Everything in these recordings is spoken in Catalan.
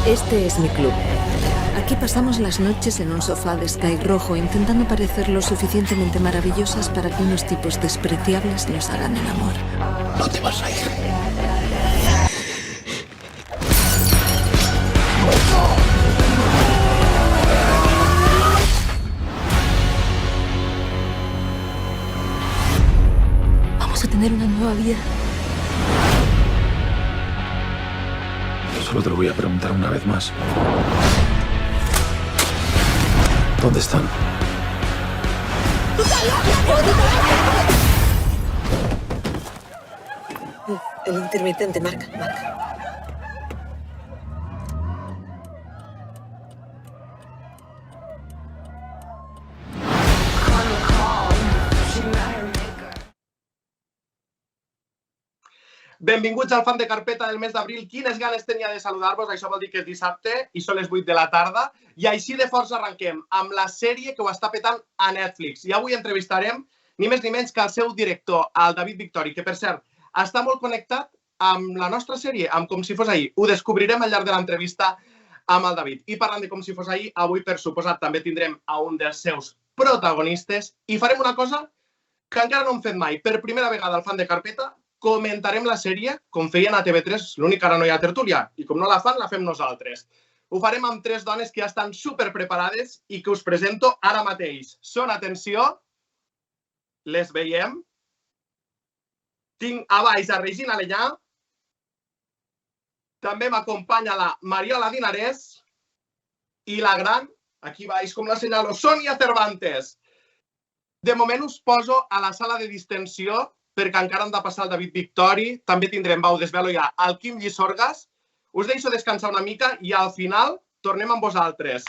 Este es mi club. Aquí pasamos las noches en un sofá de Sky rojo intentando parecer lo suficientemente maravillosas para que unos tipos despreciables nos hagan el amor. No te vas a ir. Vamos a tener una nueva vida. Solo te lo voy a preguntar una vez más. ¿Dónde están? El intermitente, marca. Benvinguts al Fan de Carpeta del mes d'abril. Quines ganes tenia de saludar-vos. Això vol dir que és dissabte i són les 8 de la tarda. I així de força arrenquem amb la sèrie que ho està petant a Netflix. I avui entrevistarem ni més ni menys que el seu director, el David Victori, que per cert està molt connectat amb la nostra sèrie, amb Com si fos ahir. Ho descobrirem al llarg de l'entrevista amb el David. I parlant de Com si fos ahir, avui per suposat també tindrem a un dels seus protagonistes i farem una cosa que encara no hem fet mai. Per primera vegada al Fan de Carpeta comentarem la sèrie, com feien a TV3, l'únic que ara no hi ha tertúlia, i com no la fan, la fem nosaltres. Ho farem amb 3 dones que ja estan superpreparades i que us presento ara mateix. Són, atenció, les veiem. Tinc a baix a Regina Lellà. També m'acompanya la Mariola Dinarès i la gran, aquí baix com la senyalo, Sònia Cervantes. De moment us poso a la sala de distensió perquè encara han de passar el David Victori, també tindrem Bau Desvelo i el Quim Llisorgas. Us deixo descansar una mica i al final tornem amb vosaltres.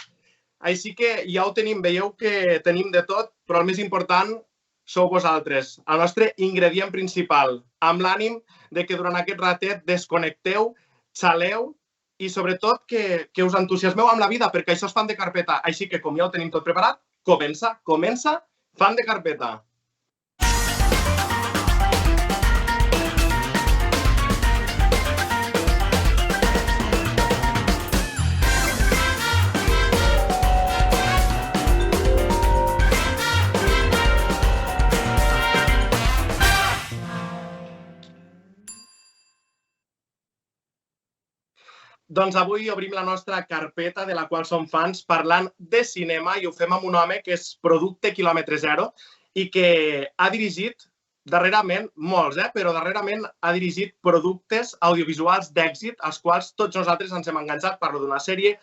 Així que ja ho tenim, veieu que tenim de tot, però el més important sou vosaltres, el nostre ingredient principal, amb l'ànim de que durant aquest ratet desconnecteu, xaleu i sobretot que us entusiasmeu amb la vida, perquè això és Fan de Carpeta. Així que com ja ho tenim tot preparat, comença Fan de Carpeta. Doncs avui obrim la nostra carpeta de la qual som fans parlant de cinema i ho fem amb un home que és producte quilòmetre zero i que ha dirigit darrerament, molts, però darrerament ha dirigit productes audiovisuals d'èxit als quals tots nosaltres ens hem enganxat. Parlo d'una sèrie,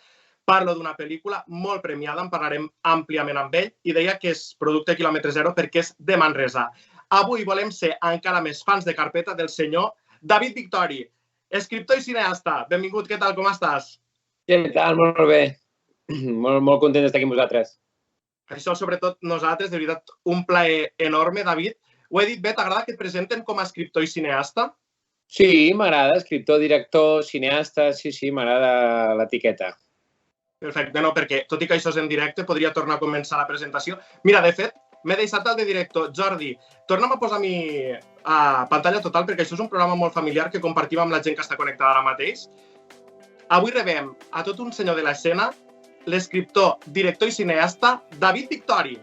parlo d'una pel·lícula molt premiada, en parlarem àmpliament amb ell i deia que és producte quilòmetre zero perquè és de Manresa. Avui volem ser encara més fans de carpeta del senyor David Victori. Escriptor i cineasta. Benvingut, què tal, com estàs? Què tal? Molt bé. Molt content d'estar aquí amb vosaltres. Això, sobretot, nosaltres, de veritat, un plaer enorme, David. Ho he dit bé, t'agrada que et presenten com a escriptor i cineasta? Sí, m'agrada. Escriptor, director, cineasta, sí, m'agrada l'etiqueta. Perfecte, no, perquè tot i que això és en directe, podria tornar a començar la presentació. Mira, de fet, m'he deixat el de director. Jordi, torna'm a posar a mi a pantalla total, perquè això és un programa molt familiar que compartim amb la gent que està connectada ara mateix. Avui rebem a tot un senyor de l'escena, l'escriptor, director i cineasta, David Victori.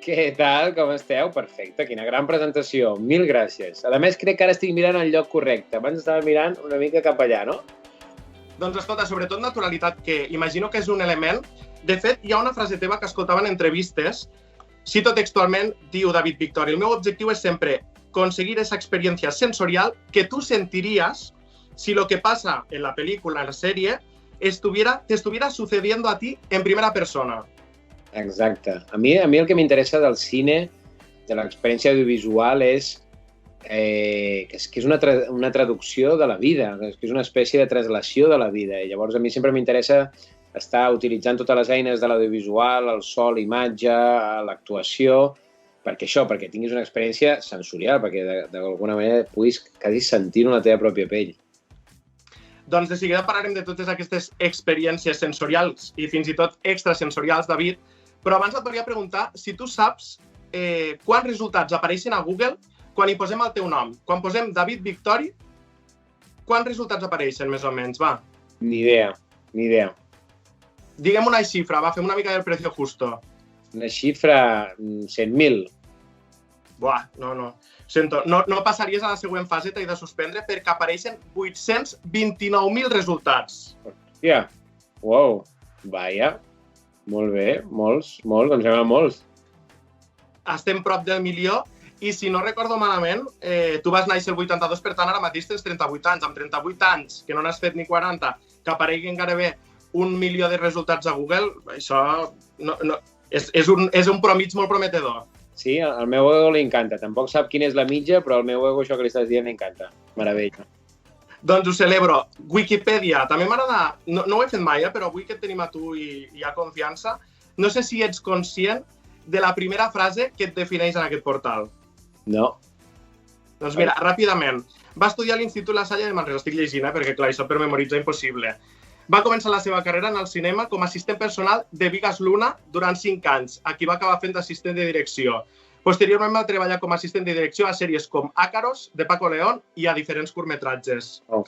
Què tal? Com esteu? Perfecte, quina gran presentació. Mil gràcies. A més, crec que ara estic mirant el lloc correcte. Abans estava mirant una mica cap allà, no? Doncs escolta, sobretot naturalitat, que imagino que és un element. De fet, hi ha una frase teva que escoltava en entrevistes. Cito textualment, diu David Victori, el meu objectiu és sempre conseguir esa experiencia sensorial que tú sentirías si lo que pasa en la película, en la serie, te estuviera sucediendo a ti en primera persona. Exacte. A mi el que m'interessa del cine, de l'experiència audiovisual, és que és una traducció de la vida, que és una espècie de translació de la vida. I llavors a mi sempre m'interessa estar utilitzant totes les eines de l'audiovisual, el so, l'imatge, l'actuació, perquè tinguis una experiència sensorial, perquè d'alguna manera puguis quasi sentir-ho en la teva pròpia pell. Doncs de seguida parlarem de totes aquestes experiències sensorials i fins i tot extrasensorials, David, però abans et volia preguntar si tu saps quants resultats apareixen a Google quan hi posem el teu nom. Quan posem David Victori, quants resultats apareixen, més o menys? Va. Ni idea. Ni idea. Digue'm una xifra, va, fem una mica del precio justo. Una xifra 100.000. Buah, no. Sento, no passaries a la següent fase, t'he de suspendre, perquè apareixen 829.000 resultats. Hòstia, wow, vaja. Molt bé, molts, em sembla molts. Estem prop del milió i, si no recordo malament, tu vas néixer el 82, per tant, ara mateix tens 38 anys. Amb 38 anys, que no n'has fet ni 40, que apareguin gairebé 1 milió de resultats a Google, això és un promig molt prometedor. Sí, al meu ego li encanta. Tampoc sap quina és la mitja, però al meu ego això que li estàs dient li encanta. Meravella. Doncs ho celebro. Wikipedia, també m'agrada, no ho he fet mai, però avui que et tenim a tu i hi ha confiança, no sé si ets conscient de la primera frase que et defineix en aquest portal. No. Doncs mira, ràpidament. Va estudiar a l'Institut La Salle de Manresa, estic llegint, perquè clar, això per memoritzar impossible. Va començar la seva carrera en el cinema com a assistent personal de Bigas Luna durant 5 anys. Aquí va acabar fent d'assistent de direcció. Posteriorment va treballar com a assistent de direcció a sèries com Ácaros, de Paco León, i a diferents curtmetratges. Oh.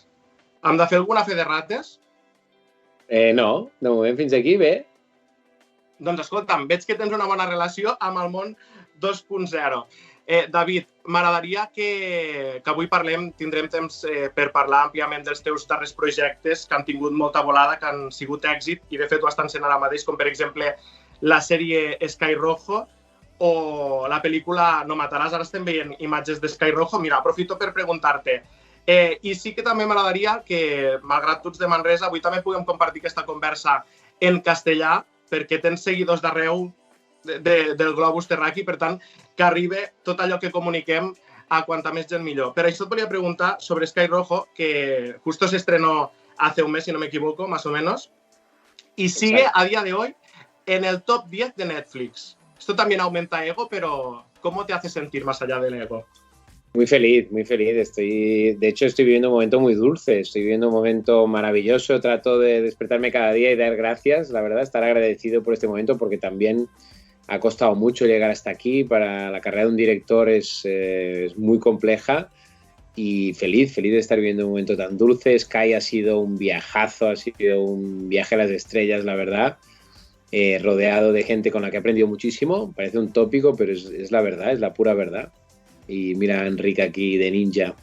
Hem de fer alguna fe de rates? No, de moment fins aquí bé. Doncs escolta'm, veig que tens una bona relació amb el món 2.0. David, m'agradaria que avui tindrem temps per parlar àmpliament dels teus darrers projectes que han tingut molta volada, que han sigut èxit i de fet ho estan sent ara mateix, com per exemple la sèrie Sky Rojo o la pel·lícula No mataràs. Ara estem veient imatges de Sky Rojo. Mira, aprofito per preguntar-te. I sí que també m'agradaria que, malgrat tu ets de Manresa, avui també puguem compartir aquesta conversa en castellà, perquè tens seguidors d'arreu del globus terraqui, per tant, que arribi tot allò que comuniquem a quanta més gent millor. Per això et volia preguntar sobre Sky Rojo, que justo se estrenó hace un mes, si no me equivoco, más o menos, y sigue a día de hoy en el top 10 de Netflix. Esto también aumenta ego, pero ¿cómo te hace sentir más allá del ego? Muy feliz. De hecho, estoy viviendo un momento muy dulce, estoy viviendo un momento maravilloso. Trato de despertarme cada día y dar gracias, la verdad, estar agradecido por este momento, porque también ha costado mucho llegar hasta aquí. Para la carrera de un director es muy compleja y feliz de estar viviendo un momento tan dulce. Sky ha sido un viajazo, ha sido un viaje a las estrellas, la verdad. Rodeado de gente con la que he aprendido muchísimo. Parece un tópico, pero es la verdad, es la pura verdad. Y mira a Enrique aquí de ninja.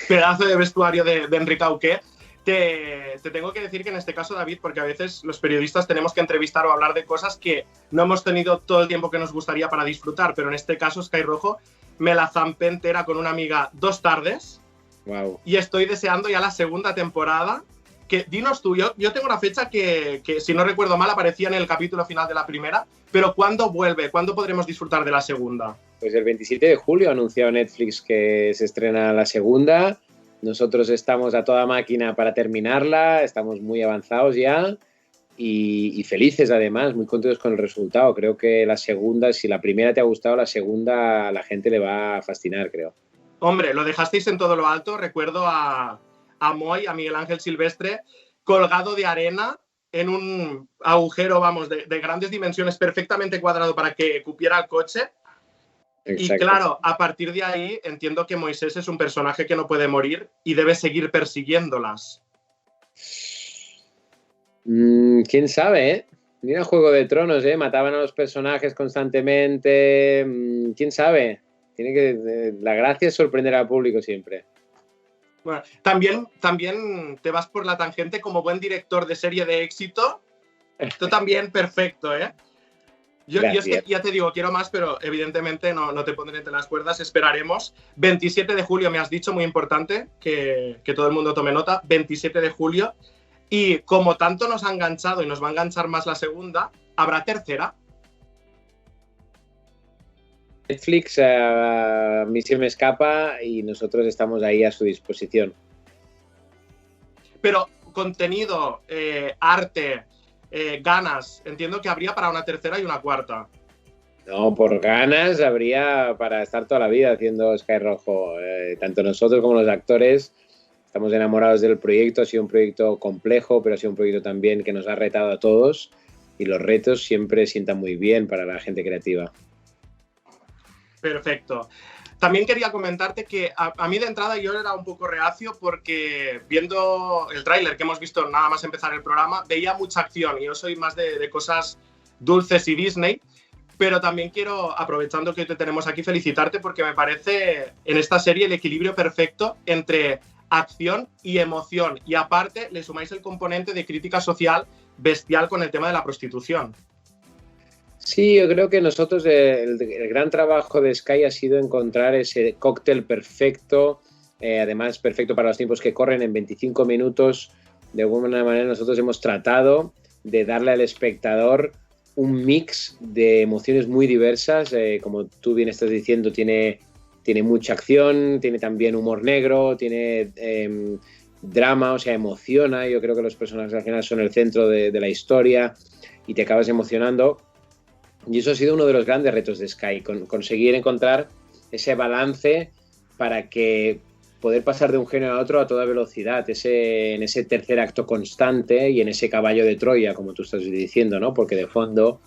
Pedazo de vestuario de Enrique Auqué. Te tengo que decir que en este caso, David, porque a veces los periodistas tenemos que entrevistar o hablar de cosas que no hemos tenido todo el tiempo que nos gustaría para disfrutar, pero en este caso Sky Rojo me la zampé entera con una amiga 2 tardes. Wow. Y estoy deseando ya la segunda temporada. Que, dinos tú, yo tengo una fecha que, si no recuerdo mal, aparecía en el capítulo final de la primera, pero ¿cuándo vuelve? ¿Cuándo podremos disfrutar de la segunda? Pues el 27 de julio ha anunciado Netflix que se estrena la segunda. Nosotros estamos a toda máquina para terminarla, estamos muy avanzados ya y felices además, muy contentos con el resultado. Creo que la segunda, si la primera te ha gustado, la segunda a la gente le va a fascinar, creo. Hombre, lo dejasteis en todo lo alto. Recuerdo a Moy, a Miguel Ángel Silvestre, colgado de arena en un agujero, vamos, de grandes dimensiones, perfectamente cuadrado para que cupiera el coche. Exacto. Y claro, a partir de ahí entiendo que Moisés es un personaje que no puede morir y debe seguir persiguiéndolas. ¿Quién sabe, eh? Mira Juego de Tronos, mataban a los personajes constantemente. ¿Quién sabe? La gracia es sorprender al público siempre. Bueno, también te vas por la tangente como buen director de serie de éxito. Esto también perfecto, ¿eh? Yo es que ya te digo, quiero más, pero evidentemente no te pondré entre las cuerdas. Esperaremos. 27 de julio me has dicho, muy importante, que todo el mundo tome nota. 27 de julio. Y como tanto nos ha enganchado y nos va a enganchar más la segunda, ¿habrá tercera? Netflix a mí se me escapa y nosotros estamos ahí a su disposición. Pero contenido, arte, ganas, entiendo que habría para una tercera y una cuarta. No, por ganas habría para estar toda la vida haciendo Sky Rojo. Tanto nosotros como los actores estamos enamorados del proyecto. Ha sido un proyecto complejo, pero ha sido un proyecto también que nos ha retado a todos y los retos siempre sientan muy bien para la gente creativa. Perfecto. También quería comentarte que a mí de entrada yo era un poco reacio porque viendo el tráiler que hemos visto nada más empezar el programa, veía mucha acción y yo soy más de cosas dulces y Disney, pero también quiero, aprovechando que te tenemos aquí, felicitarte porque me parece en esta serie el equilibrio perfecto entre acción y emoción y aparte le sumáis el componente de crítica social bestial con el tema de la prostitución. Sí, yo creo que nosotros el gran trabajo de Sky ha sido encontrar ese cóctel perfecto, además perfecto para los tiempos que corren en 25 minutos. De alguna manera nosotros hemos tratado de darle al espectador un mix de emociones muy diversas. Como tú bien estás diciendo, tiene mucha acción, tiene también humor negro, tiene drama, o sea, emociona. Yo creo que los personajes al final son el centro de la historia y te acabas emocionando. Y eso ha sido uno de los grandes retos de Sky, conseguir encontrar ese balance para que poder pasar de un género a otro a toda velocidad, en ese tercer acto constante y en ese caballo de Troya, como tú estás diciendo, ¿no? Porque de fondo,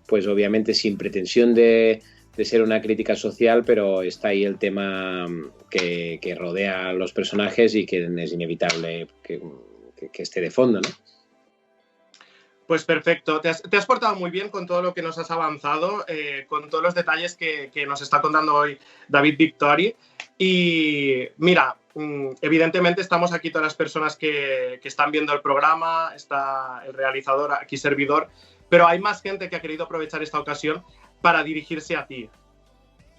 pues obviamente sin pretensión de ser una crítica social, pero está ahí el tema que rodea a los personajes y que es inevitable que esté de fondo, ¿no? Pues perfecto, te has portado muy bien con todo lo que nos has avanzado, con todos los detalles que nos está contando hoy David Victori. Y mira, evidentemente estamos aquí todas las personas que están viendo el programa, está el realizador, aquí servidor, pero hay más gente que ha querido aprovechar esta ocasión para dirigirse a ti.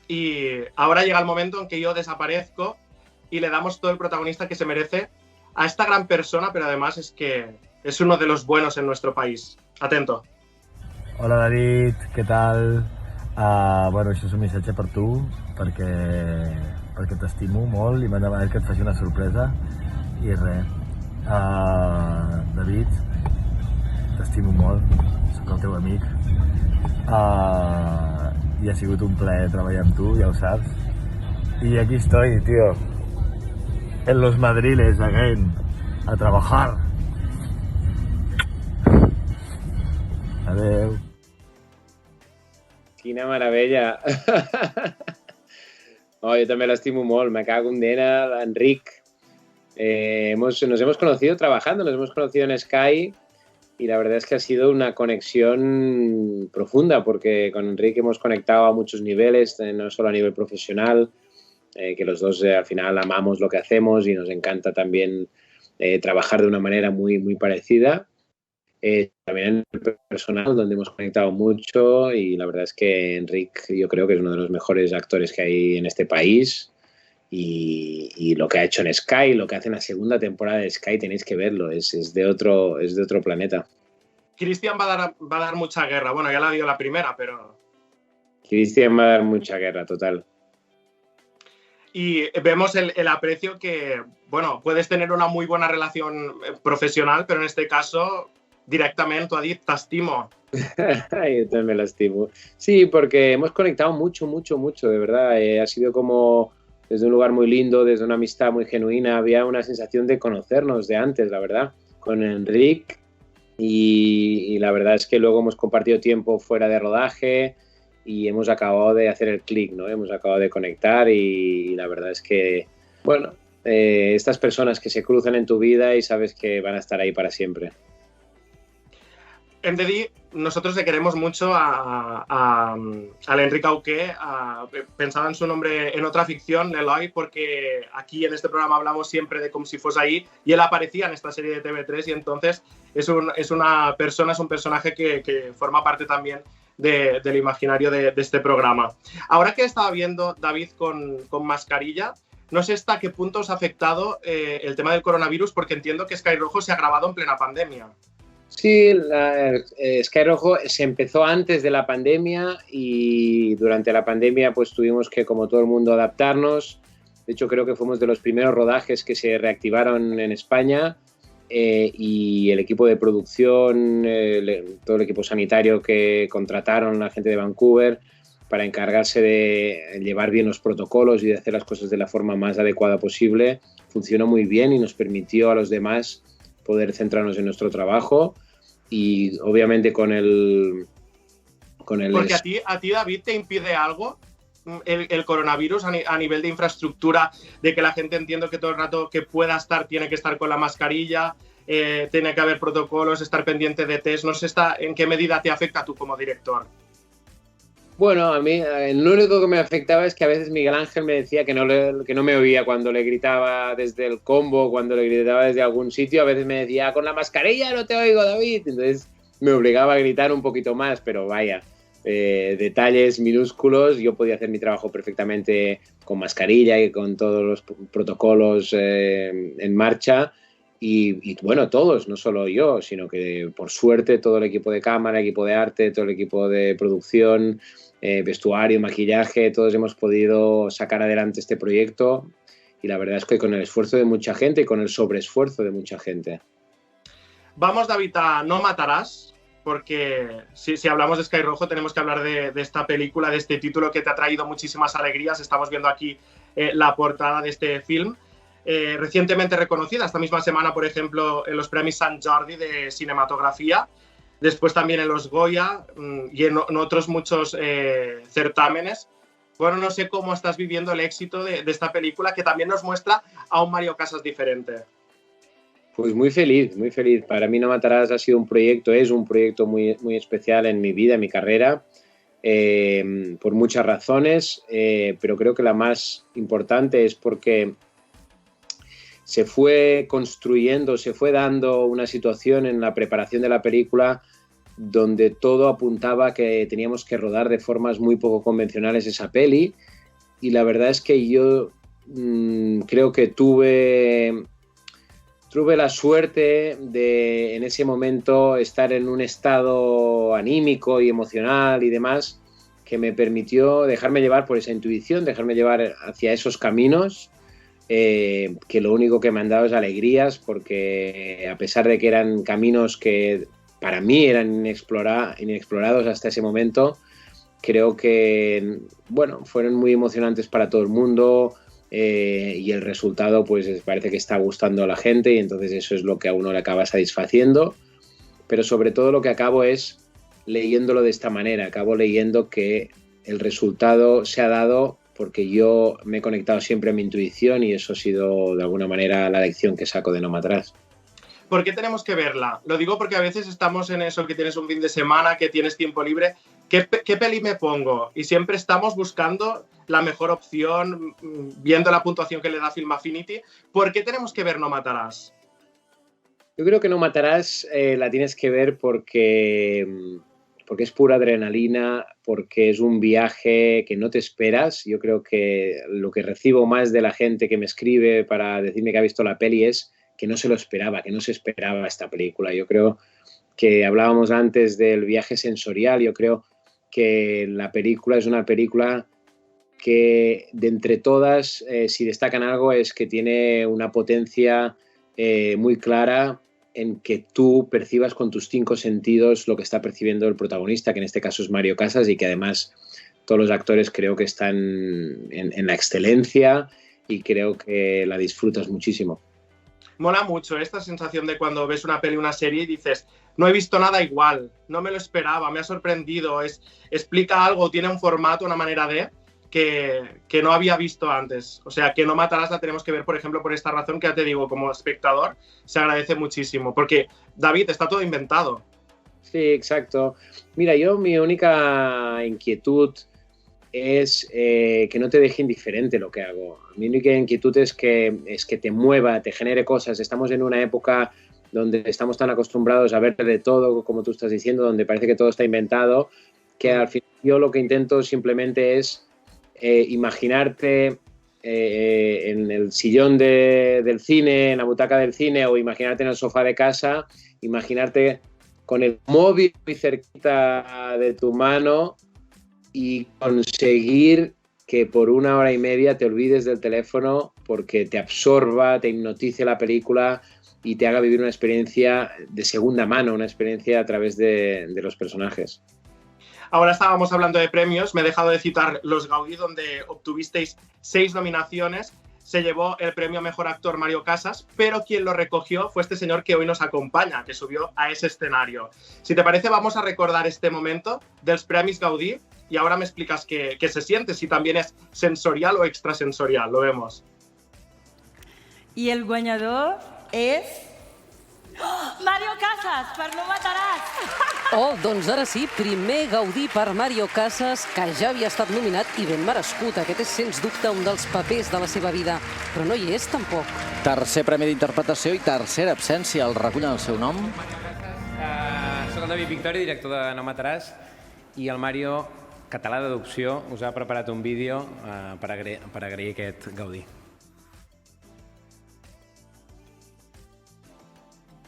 Y ahora llega el momento en que yo desaparezco y le damos todo el protagonista que se merece a esta gran persona, pero además es que es uno de los buenos en nuestro país. Atento. Hola David, què tal? Bueno, això és un missatge per tu, perquè t'estimo molt i m'han demanat que et faci una sorpresa. I res, David, t'estimo molt, sóc el teu amic. I ha sigut un plaer treballar amb tu, ja ho saps. Y aquí estoy, tío, en los Madriles, again, a trabajar. Adeu. Quina meravella. Oh, yo también la estimo molt, me cago en Dena, Enric. Nos hemos conocido trabajando, nos hemos conocido en Sky y la verdad es que ha sido una conexión profunda porque con Enric hemos conectado a muchos niveles, no solo a nivel profesional, que los dos al final amamos lo que hacemos y nos encanta también trabajar de una manera muy, muy parecida. También en el personal, donde hemos conectado mucho y la verdad es que Enric yo creo que es uno de los mejores actores que hay en este país y lo que ha hecho en Sky, lo que hace en la segunda temporada de Sky, tenéis que verlo, es de otro planeta. Cristian va a dar mucha guerra, bueno, ya la dio la primera, pero... Cristian va a dar mucha guerra, total. Y vemos el aprecio que, bueno, puedes tener una muy buena relación profesional, pero en este caso... Directamente, tú, Adit, te estimo. Yo también la estimo. Sí, porque hemos conectado mucho, de verdad. Ha sido como desde un lugar muy lindo, desde una amistad muy genuina. Había una sensación de conocernos de antes, la verdad, con Enric. Y la verdad es que luego hemos compartido tiempo fuera de rodaje y hemos acabado de hacer el clic, ¿no? Hemos acabado de conectar y la verdad es que, bueno, estas personas que se cruzan en tu vida y sabes que van a estar ahí para siempre. Hem de dir, nosotros le queremos mucho al Enric Auqué, pensaba en su nombre en otra ficción, Leloy, porque aquí en este programa hablamos siempre de Como si fuese ahí, y él aparecía en esta serie de TV3 y entonces es un personaje que forma parte también del imaginario de este programa. Ahora que estaba viendo David con mascarilla, no sé hasta qué punto os ha afectado el tema del coronavirus, porque entiendo que Sky Rojo se ha grabado en plena pandemia. Sí, Sky Rojo se empezó antes de la pandemia y durante la pandemia pues tuvimos que, como todo el mundo, adaptarnos. De hecho, creo que fuimos de los primeros rodajes que se reactivaron en España y el equipo de producción, todo el equipo sanitario que contrataron la gente de Vancouver para encargarse de llevar bien los protocolos y de hacer las cosas de la forma más adecuada posible, funcionó muy bien y nos permitió a los demás poder centrarnos en nuestro trabajo y obviamente con el... Porque a ti, David, ¿te impide algo el coronavirus a nivel de infraestructura, de que la gente entienda que todo el rato que pueda estar tiene que estar con la mascarilla, tiene que haber protocolos, estar pendiente de test? No sé en qué medida te afecta tú como director. Bueno, a mí lo único que me afectaba es que a veces Miguel Ángel me decía que no me oía cuando le gritaba desde el combo, cuando le gritaba desde algún sitio. A veces me decía, con la mascarilla no te oigo, David. Entonces me obligaba a gritar un poquito más, pero vaya, detalles minúsculos. Yo podía hacer mi trabajo perfectamente con mascarilla y con todos los protocolos en marcha. Y bueno, todos, no solo yo, sino que por suerte todo el equipo de cámara, equipo de arte, todo el equipo de producción, vestuario, maquillaje, todos hemos podido sacar adelante este proyecto, y la verdad es que con el esfuerzo de mucha gente y con el sobreesfuerzo de mucha gente. Vamos, David, a No Matarás, porque si hablamos de Sky Rojo tenemos que hablar de esta película, de este título que te ha traído muchísimas alegrías. Estamos viendo aquí la portada de este film, recientemente reconocida esta misma semana, por ejemplo, en los Premis Sant Jordi de cinematografía, después también en los Goya y en otros muchos certámenes. Bueno, no sé cómo estás viviendo el éxito de esta película, que también nos muestra a un Mario Casas diferente. Pues muy feliz, muy feliz. Para mí No Matarás es un proyecto muy, muy especial en mi vida, en mi carrera, por muchas razones, pero creo que la más importante es porque se fue construyendo, se fue dando una situación en la preparación de la película donde todo apuntaba que teníamos que rodar de formas muy poco convencionales esa peli, y la verdad es que yo creo que tuve la suerte de en ese momento estar en un estado anímico y emocional y demás que me permitió dejarme llevar por esa intuición, dejarme llevar hacia esos caminos, que lo único que me han dado es alegrías, porque a pesar de que eran caminos que para mí eran inexplorados hasta ese momento, creo que bueno, fueron muy emocionantes para todo el mundo, y el resultado pues parece que está gustando a la gente, y entonces eso es lo que a uno le acaba satisfaciendo. Pero sobre todo lo que acabo es leyéndolo de esta manera, acabo leyendo que el resultado se ha dado porque yo me he conectado siempre a mi intuición, y eso ha sido de alguna manera la lección que saco de No Matarás. ¿Por qué tenemos que verla? Lo digo porque a veces estamos en eso, que tienes un fin de semana, que tienes tiempo libre. ¿Qué peli me pongo? Y siempre estamos buscando la mejor opción, viendo la puntuación que le da Film Affinity. ¿Por qué tenemos que ver No Matarás? Yo creo que No Matarás la tienes que ver porque es pura adrenalina, porque es un viaje que no te esperas. Yo creo que lo que recibo más de la gente que me escribe para decirme que ha visto la peli es que no se lo esperaba, que no se esperaba esta película. Yo creo que hablábamos antes del viaje sensorial. Yo creo que la película es una película que, de entre todas, si destacan algo, es que tiene una potencia muy clara en que tú percibas con tus 5 sentidos lo que está percibiendo el protagonista, que en este caso es Mario Casas, y que además todos los actores creo que están en la excelencia, y creo que la disfrutas muchísimo. Mola mucho esta sensación de cuando ves una peli, una serie y dices, no he visto nada igual, no me lo esperaba, me ha sorprendido, explica algo, tiene un formato, una manera de que no había visto antes. O sea, que No Matarás la tenemos que ver, por ejemplo, por esta razón que ya te digo, como espectador, se agradece muchísimo, porque, David, está todo inventado. Sí, exacto. Mira, mi única inquietud es que no te deje indiferente lo que hago. Mi única inquietud es que te mueva, te genere cosas. Estamos en una época donde estamos tan acostumbrados a ver de todo, como tú estás diciendo, donde parece que todo está inventado, que al final yo lo que intento simplemente es imaginarte en el sillón del cine, en la butaca del cine, o imaginarte en el sofá de casa, imaginarte con el móvil muy cerquita de tu mano y conseguir que por 1 hora y media te olvides del teléfono, porque te absorba, te hipnotice la película y te haga vivir una experiencia de segunda mano, una experiencia a través de los personajes. Ahora estábamos hablando de premios, me he dejado de citar los Gaudí, donde obtuvisteis 6 nominaciones. Se llevó el premio a Mejor Actor Mario Casas, pero quien lo recogió fue este señor que hoy nos acompaña, que subió a ese escenario. Si te parece, vamos a recordar este momento dels Premis Gaudí y ahora me explicas qué se siente, si también es sensorial o extrasensorial, lo vemos. I el guanyador és... Oh, Mario Casas, per No mataràs! Oh, doncs ara sí, primer Gaudí per Mario Casas, que ja havia estat nominat i ben merescut. Aquest és, sens dubte, un dels papers de la seva vida, però no hi és, tampoc. Tercer premi d'interpretació i tercera absència. El recullen el seu nom? Soc el David Victori, director de No mataràs, i el Mario, català d'adopció, us ha preparat un vídeo per agrair aquest Gaudí.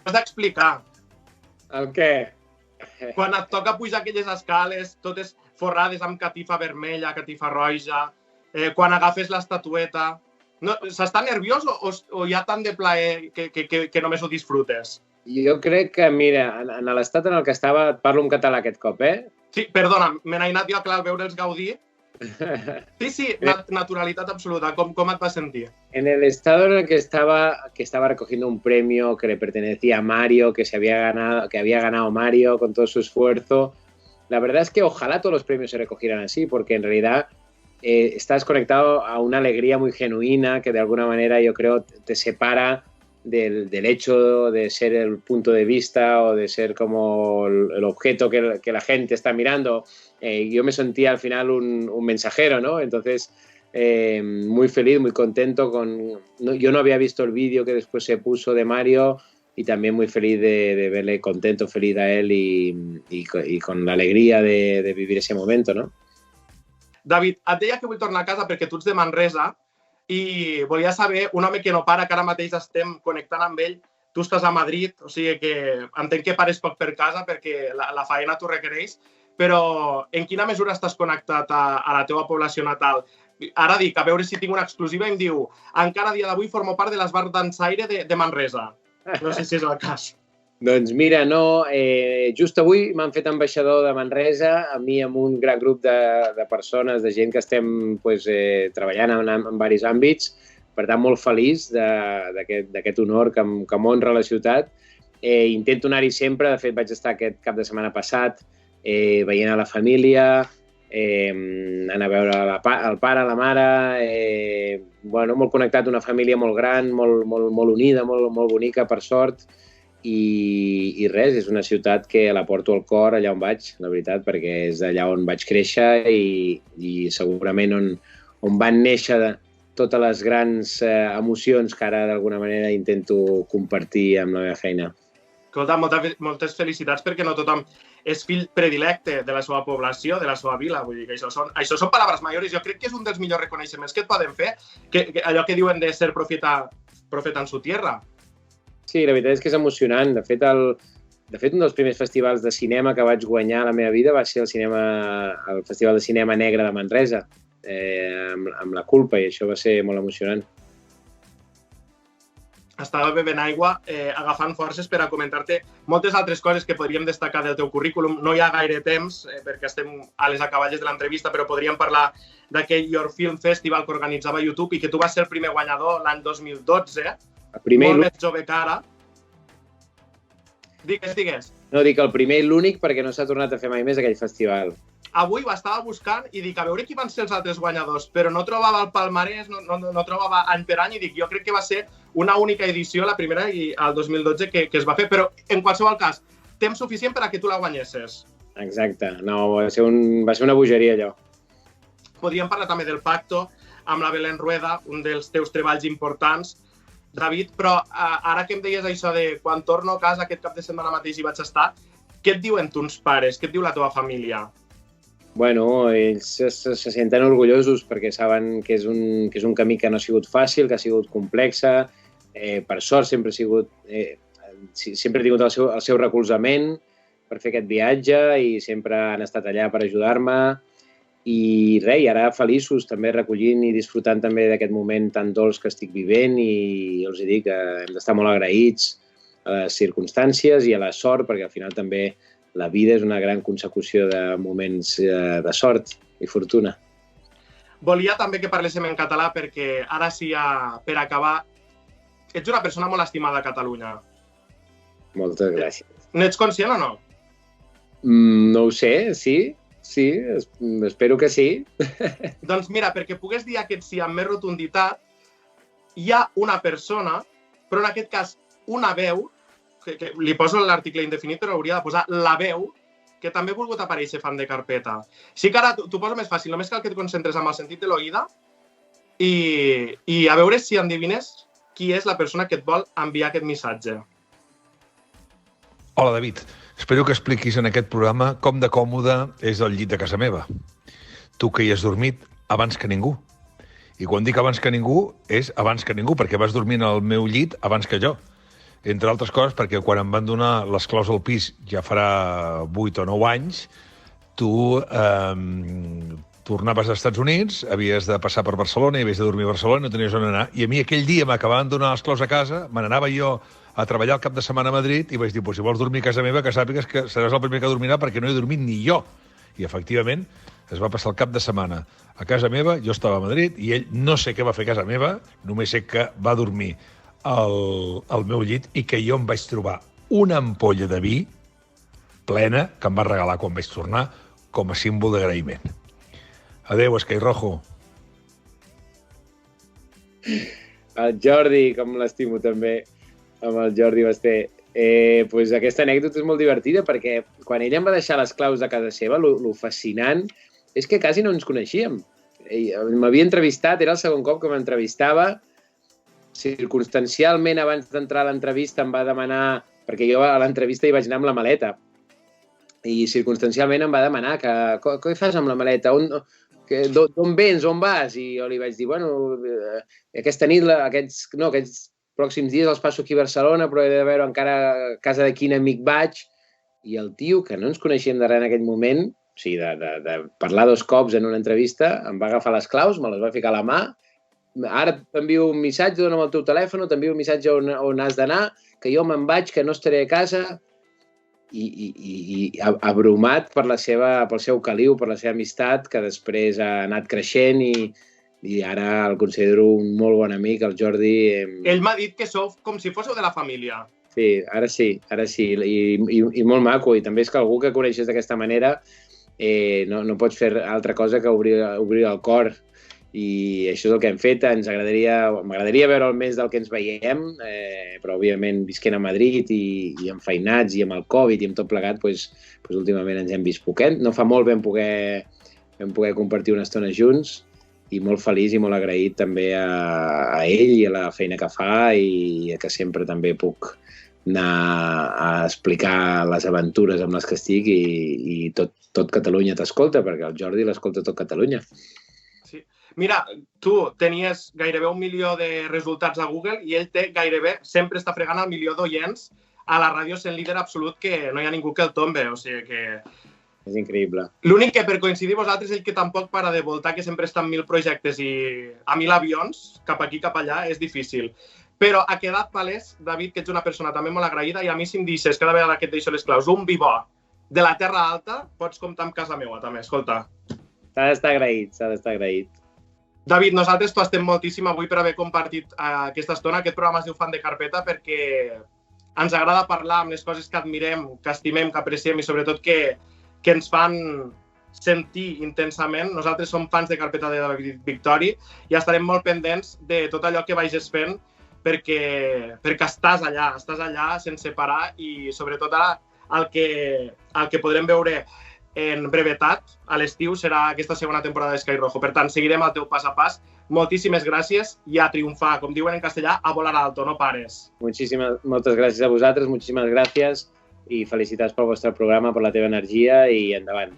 Has d'explicar. El què? Quan et toca pujar aquelles escales, totes forrades amb catifa vermella, catifa roja, quan agafes l'estatueta... S'està nerviós o hi ha tant de plaer que només ho disfrutes? Jo crec que, mira, en l'estat en el que estava, et parlo en català aquest cop, Sí, perdona, me n'he anat jo clar al veure els Gaudí. Sí, naturalitat absoluta. ¿Cómo te vas a sentir? En el estado en el que estaba recogiendo un premio que le pertenecía a Mario, que había ganado Mario con todo su esfuerzo, la verdad es que ojalá todos los premios se recogieran así, porque en realidad estás conectado a una alegría muy genuina que de alguna manera yo creo te separa del hecho de ser el punto de vista o de ser como el objeto que la gente está mirando. Yo me sentía al final un mensajero, ¿no? Entonces, muy feliz, muy contento. Yo no había visto el vídeo que después se puso de Mario y también muy feliz de verle contento, feliz a él y con la alegría de vivir ese momento, ¿no? David, et deia que vull tornar a casa perquè tu ets de Manresa i volia saber, un home que no para, que ara mateix estem connectant amb ell, tu estàs a Madrid, o sigui que entenc que pares poc per casa perquè la faena t'ho requereix, però en quina mesura estàs connectat a la teva població natal? Ara dic, a veure si tinc una exclusiva, i em diu, encara a dia d'avui formo part de l'Esbart Dansaire de Manresa. No sé si és el cas. Doncs mira, no, just avui m'han fet ambaixador de Manresa, a mi amb un gran grup de persones, de gent que estem treballant en diversos àmbits, per tant molt feliç d'aquest honor que m'honra la ciutat. Intento anar-hi sempre, de fet vaig estar aquest cap de setmana passat veient a la família, anar a veure el pare, la mare, molt connectat, una família molt gran, molt unida, molt bonica, per sort. I res, és una ciutat que la porto al cor allà on vaig, la veritat, perquè és allà on vaig créixer i segurament on van néixer totes les grans emocions que ara d'alguna manera intento compartir amb la meva feina. Escolta, moltes felicitats perquè no tothom és fill predilecte de la seva població, de la seva vila. Vull dir que això són paraules majores. Jo crec que és un dels millors reconeixements que et poden fer, allò que diuen de ser profeta en su tierra. Sí, la veritat és que és emocionant. De fet, un dels primers festivals de cinema que vaig guanyar a la meva vida va ser el Festival de Cinema Negre de Manresa, amb La Culpa, i això va ser molt emocionant. Estava bevent aigua, agafant forces per a comentar-te moltes altres coses que podríem destacar del teu currículum. No hi ha gaire temps, perquè estem a les acaballes de l'entrevista, però podríem parlar d'aquell Your Film Festival que organitzava YouTube i que tu vas ser el primer guanyador l'any 2012, molt més jove que ara. Digues. No, dic el primer i l'únic perquè no s'ha tornat a fer mai més aquell festival. Avui ho estava buscant i dic, a veure qui van ser els altres guanyadors, però no trobava el palmarès, no trobava any per any, i dic, jo crec que va ser una única edició, la primera, i al 2012 que es va fer, però en qualsevol cas, temps suficient per a que tu la guanyessis. Exacte, no, va ser una bogeria allò. Podríem parlar també del pacto amb la Belén Rueda, un dels teus treballs importants, David, però ara que em deies això de quan torno a casa aquest cap de setmana mateix hi vaig estar, què et diuen tons pares, què et diu la teva família? Bueno, ells se senten orgullosos perquè saben que és un camí que no ha sigut fàcil, que ha sigut complexa. Per sort sempre he tingut el seu recolzament per fer aquest viatge i sempre han estat allà per ajudar-me. I res, ara feliços també recollint i disfrutant també d'aquest moment tan dolç que estic vivent, i els dic que hem d'estar molt agraïts a les circumstàncies i a la sort, perquè al final també la vida és una gran consecució de moments de sort i fortuna. Volia també que parléssim en català perquè ara sí, per acabar, ets una persona molt estimada a Catalunya. Moltes gràcies. N'ets conscient o no? No ho sé, sí. sí, espero que sí. Doncs mira, perquè pugues dir aquest sí amb més rotunditat, hi ha una persona, però en aquest cas una veu, que li poso l'article indefinit, però hauria de posar la veu, que també ha volgut aparèixer fan de carpeta. Sí que ara t'ho poso més fàcil, només cal que et concentres amb el sentit de l'oïda i a veure si endevines qui és la persona que et vol enviar aquest missatge. Hola, David. Espero que expliquis en aquest programa com de còmode és el llit de casa meva. Tu que hi has dormit abans que ningú. I quan dic abans que ningú, és abans que ningú, perquè vas dormir en el meu llit abans que jo. Entre altres coses, perquè quan em van donar les claus al pis ja farà 8 o 9 anys, tu tornaves als Estats Units, havies de passar per Barcelona i havies de dormir a Barcelona i no tenies on anar. I a mi aquell dia m'acabaven de donar les claus a casa, me n'anava jo a treballar el cap de setmana a Madrid i vaig dir, si vols dormir a casa meva, que sàpigues que seràs el primer que dormirà perquè no he dormit ni jo. I, efectivament, es va passar el cap de setmana a casa meva, jo estava a Madrid i ell no sé què va fer a casa meva, només sé que va dormir al meu llit i que jo em vaig trobar una ampolla de vi plena que em va regalar quan vaig tornar com a símbol d'agraïment. Adéu, Sky Rojo. El Jordi, com l'estimo també, amb el Jordi Basté. Pues aquesta anècdota és molt divertida perquè quan ella em va deixar les claus de casa seva, lo fascinant és que quasi no ens coneixíem. M'havia entrevistat, era el segon cop que m'entrevistava. Circumstancialment, abans d'entrar a l'entrevista em va demanar, perquè jo a l'entrevista hi vaig anar amb la maleta, i circumstancialment em va demanar què fas amb la maleta? D'on vens? On vas? I jo li vaig dir, aquesta nit, aquests pròxims dies els passo aquí a Barcelona, però he de veure encara a casa de quin amic vaig. I el tio, que no ens coneixíem de res en aquell moment, o sigui, de parlar 2 cops en una entrevista, em va agafar les claus, me les va ficar a la mà, ara t'envio un missatge, dona'm el teu telèfon, t'envio un missatge on has d'anar, que jo me'n vaig, que no estaré a casa, i abrumat pel seu caliu, per la seva amistat, que després ha anat creixent i ara el considero un molt bon amic, el Jordi. Ell m'ha dit que sou com si fóssiu de la família. Sí, ara sí, i molt maco, i també és que algú que coneixes d'aquesta manera no pots fer altra cosa que obrir el cor, i això és el que hem fet. M'agradaria veure més del que ens veiem, però òbviament visquent a Madrid i enfeinats i amb el Covid i amb tot plegat, últimament ens hem vist poquet. No fa molt vam poder compartir una estona junts i molt feliç i molt agraït també a ell i a la feina que fa i que sempre també puc anar a explicar les aventures amb les que estic i tot Catalunya t'escolta, perquè el Jordi l'escolta tot Catalunya. Mira, tu tenies gairebé 1 milió de resultats a Google i ell té gairebé, sempre està fregant el 1 milió d'oients a la ràdio sent líder absolut, que no hi ha ningú que el tombe, o sigui que... És increïble. L'únic que per coincidir vosaltres, ell que tampoc para de voltar, que sempre està en 1000 projectes i a 1000 avions, cap aquí, cap allà, és difícil. Però ha quedat palès, David, que ets una persona també molt agraïda i a mi si em deixes cada vegada que et deixo les claus un vi bo de la Terra Alta, pots comptar amb casa meva també, escolta. S'ha d'estar agraït. David, nosaltres t'ho estem moltíssim avui per haver compartit aquesta estona. Aquest programa es diu Fan de Carpeta perquè ens agrada parlar amb les coses que admirem, que estimem, que apreciem i sobretot que ens fan sentir intensament. Nosaltres som fans de Carpeta de David Victori i estarem molt pendents de tot allò que vagis fent perquè estàs allà sense parar i sobretot ara el que podrem veure en brevetat, a l'estiu, serà aquesta segona temporada de Sky Rojo. Per tant, seguirem el teu pas a pas. Moltíssimes gràcies i a triomfar. Com diuen en castellà, a volar alto, no pares. Moltes gràcies a vosaltres, moltíssimes gràcies i felicitats pel vostre programa, per la teva energia i endavant.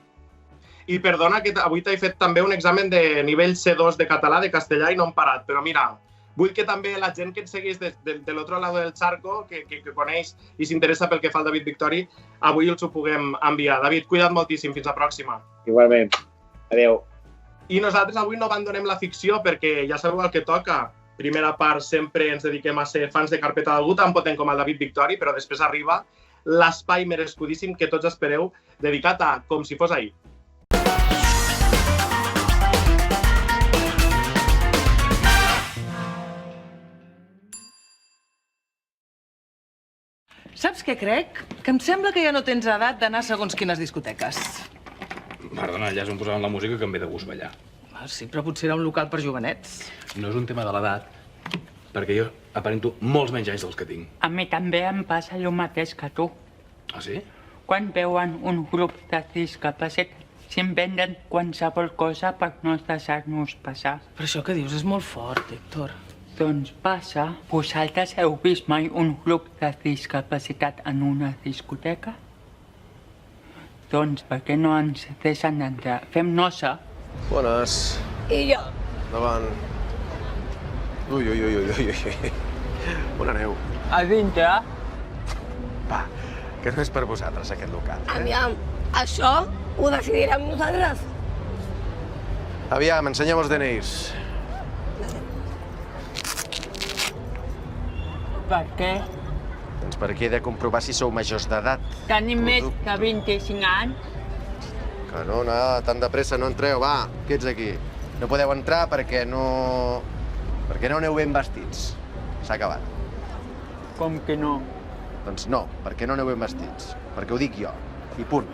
I perdona que avui t'he fet també un examen de nivell C2 de català, de castellà i no hem parat, però mira, vull que també la gent que et segueix de l'altre lado del charco, que coneix i s'interessa pel que fa al David Victori, avui els ho puguem enviar. David, cuida't moltíssim. Fins la pròxima. Igualment. Adéu. I nosaltres avui no abandonem la ficció perquè ja sabeu el que toca. Primera part sempre ens dediquem a ser fans de carpeta d'algú tan potent com el David Victori, però després arriba l'espai merescudíssim que tots espereu, dedicat a Com si fos ahir. Saps què crec? Que em sembla que ja no tens edat d'anar segons quines discoteques. Perdona, allà és on posaven la música que em ve de gust ballar. Sí, però potser era un local per jovenets. No és un tema de l'edat, perquè jo aparento molts menys anys dels que tinc. A mi també em passa el mateix que tu. Ah, sí? Quan veuen un grup de discapacitats, s'inventen qualsevol cosa per no deixar-nos passar. Però això que dius és molt fort, Héctor. Doncs passa. Vosaltres heu vist mai un grup de discapacitat en una discoteca? Doncs per què no ens deixen entrar? Fem nosa. Bones. I jo. Endavant. Ui. On aneu? A dintre. Va, que no és per vosaltres, aquest local. Aviam, això ho decidirem nosaltres. Aviam, ensenyem els DNIs. Per què? Doncs perquè he de comprovar si sou majors d'edat. Tenim més de 25 anys. Que no, tan de pressa no entreu, va, que ets aquí. No podeu entrar perquè no aneu ben vestits. S'ha acabat. Com que no? Doncs no, perquè no aneu ben vestits. Perquè ho dic jo. I punt.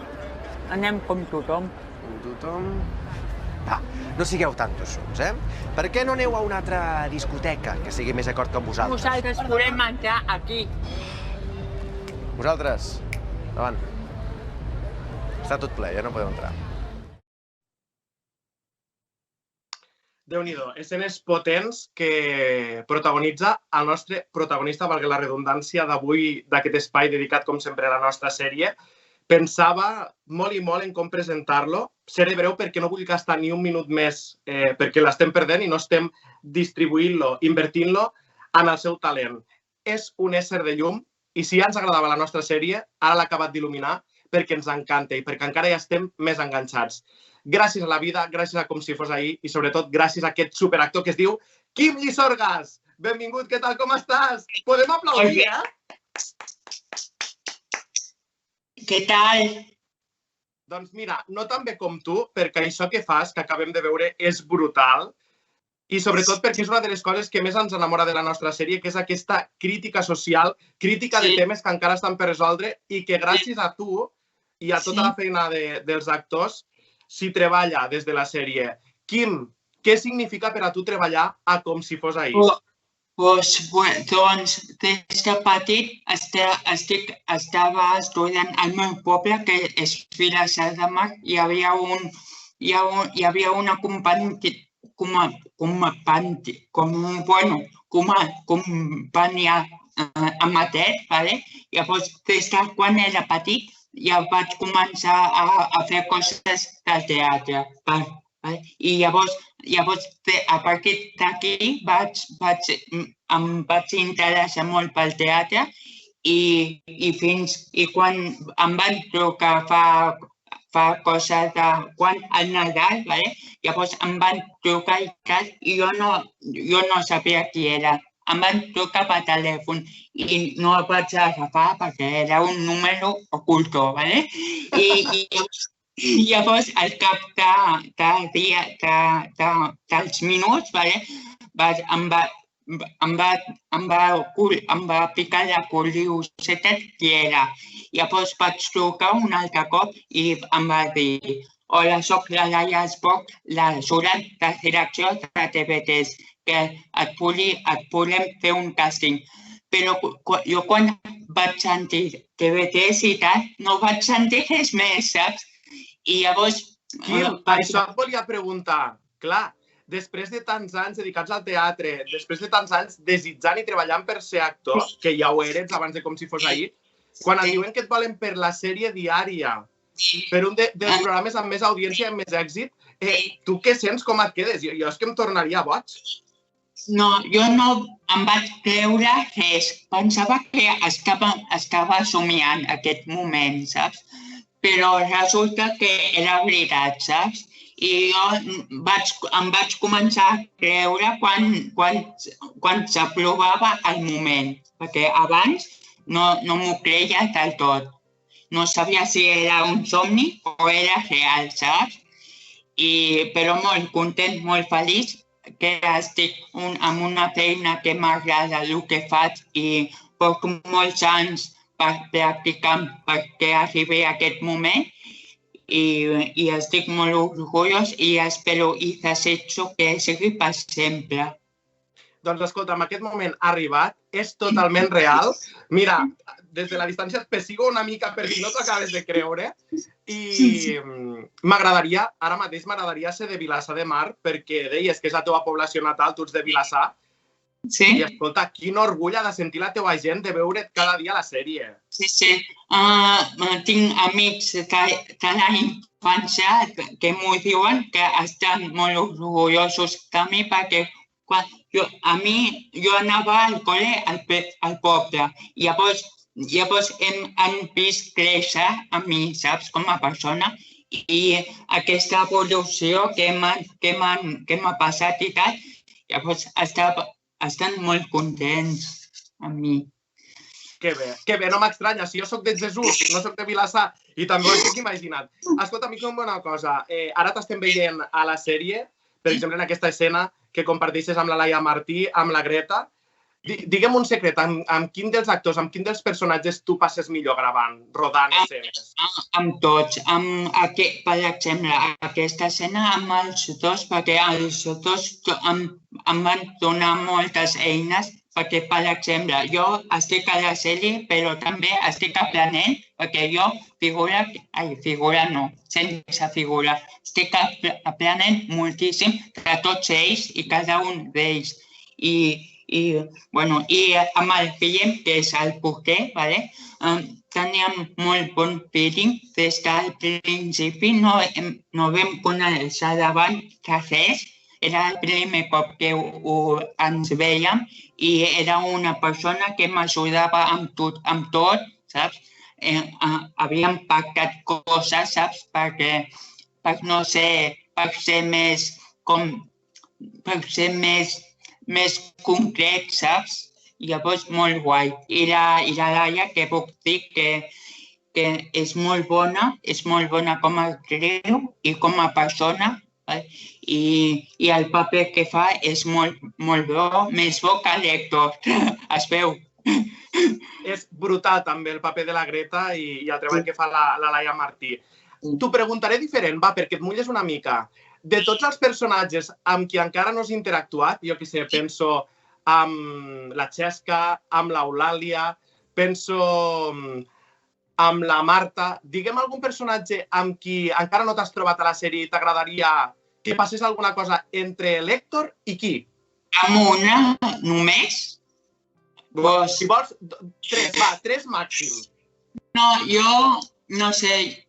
Anem com tothom. Com tothom? Va, no sigueu tan tossuts, eh? Per què no aneu a una altra discoteca que sigui més acord amb vosaltres? Nosaltres podem entrar aquí. Vosaltres, davant. Està tot ple, ja no podeu entrar. Déu-n'hi-do, escenes potents que protagonitza el nostre protagonista, valgui la redundància, d'avui, d'aquest espai dedicat, com sempre, a la nostra sèrie. Pensava molt i molt en com presentar-lo. Seré breu perquè no vull gastar ni un minut més perquè l'estem perdent i no estem distribuint-lo, invertint-lo en el seu talent. És un ésser de llum i si ja ens agradava la nostra sèrie, ara l'ha acabat d'il·luminar perquè ens encanta i perquè encara ja estem més enganxats. Gràcies a la vida, gràcies a Com si fos ahir i sobretot gràcies a aquest superactor que es diu Quim Llisorgas. Benvingut, què tal, com estàs? Podem aplaudir, Què tal? Doncs mira, no tan bé com tu, perquè això que fas, que acabem de veure, és brutal i sobretot perquè és una de les coses que més ens enamora de la nostra sèrie, que és aquesta crítica social, crítica de temes que encara estan per resoldre i que gràcies a tu i a tota la feina dels actors s'hi treballa des de la sèrie. Quim, què significa per a tu treballar a Com si fos ahir? Doncs des de petit estava estudiant al meu poble, que és Vilassar de Mar. Hi havia una companyia amateur, llavors des de quan era petit ja vaig començar a fer coses de teatre. I llavors, a partir d'aquí em vaig interessar molt pel teatre i quan em van trucar fa cosa de quan al Nadal, llavors em van trucar i tal, i jo no sabia qui era. Em van trucar per telèfon i no el vaig agafar perquè era un número oculto, I llavors, al cap dels minuts, em va picar la curiositat qui era. Llavors vaig trucar un altre cop i em va dir: hola, soc la Laia Esboc, la jurat de direcció de TV3, que et volem fer un càsting. Però jo quan vaig sentir TV3 i tal, no vaig sentir res més, saps? I llavors... Això et volia preguntar. Clar, després de tants anys dedicats al teatre, després de tants anys desitjant i treballant per ser actor, que ja ho eres abans de Com si fos ahir, quan et diuen que et volen per la sèrie diària, per un dels programes amb més audiència i amb més èxit, tu què sents, com et quedes? Jo és que em tornaria boig. No, jo no em vaig creure res. Pensava que estava somiant aquest moment, saps? Però resulta que era veritat, saps? I jo em vaig començar a creure quan s'aprovava el moment, perquè abans no m'ho creia del tot. No sabia si era un somni o era real, saps? Però molt content, molt feliç, que estic amb una feina que m'agrada el que faig i porto molts anys practicant perquè arribi a aquest moment i estic molt orgullós i espero i desitjo que sigui per sempre. Doncs escolta, en aquest moment ha arribat, és totalment real. Mira, des de la distància et pessigo una mica per si no t'ho acabes de creure i m'agradaria, ara mateix m'agradaria ser de Vilassar de Mar perquè deies que és la teva població natal, tu ets de Vilassar. Sí. I escolta, quin orgull ha de sentir la teva gent de veure't cada dia a la sèrie. Sí. Tinc amics de la infància que m'ho diuen que estan molt orgullosos de mi perquè jo anava al col·le al poble. Llavors han vist créixer a mi, saps, com a persona. I aquesta evolució que m'ha passat i tal, llavors estan molt contents amb mi. Que bé, no m'estranya. Si jo soc de Jesús, no soc de Vilassar, i també ho estic imaginat. Escolta, Mico, una cosa. Ara t'estem veient a la sèrie, per exemple, en aquesta escena que comparteixes amb la Laia Martí, amb la Greta. Digue'm un secret, amb quin dels actors, amb quin dels personatges tu passes millor gravant, rodant escenes? Amb tots. Per exemple, aquesta escena amb els dos, perquè els dos em van donar moltes eines, perquè, per exemple, jo estic a la sèrie, però també estic aprenent, perquè jo sense figura, estic aprenent moltíssim de tots ells i cada un d'ells. I amb el Guillem, que és el porquer, teníem molt bon feeling des del principi, no vam conèixer davant de res. Era el primer cop que ens veiem i era una persona que m'ajudava amb tot, saps? Havíem pactat coses, saps? Per ser més concret, saps? Llavors, molt guai. I la Laia, que puc dir que és molt bona com a actriu i com a persona, i el paper que fa és molt bo, més bo que l'Héctor, es veu. És brutal també el paper de la Greta i el treball que fa la Laia Martí. T'ho preguntaré diferent, perquè et mulles una mica. De tots els personatges amb qui encara no has interactuat, jo què sé, penso amb la Xesca, amb l'Eulàlia, penso amb la Marta. Digue'm algun personatge amb qui encara no t'has trobat a la sèrie i t'agradaria que passés alguna cosa entre l'Héctor i qui? Amb una, només? Si vols, tres màxim. No, jo no sé.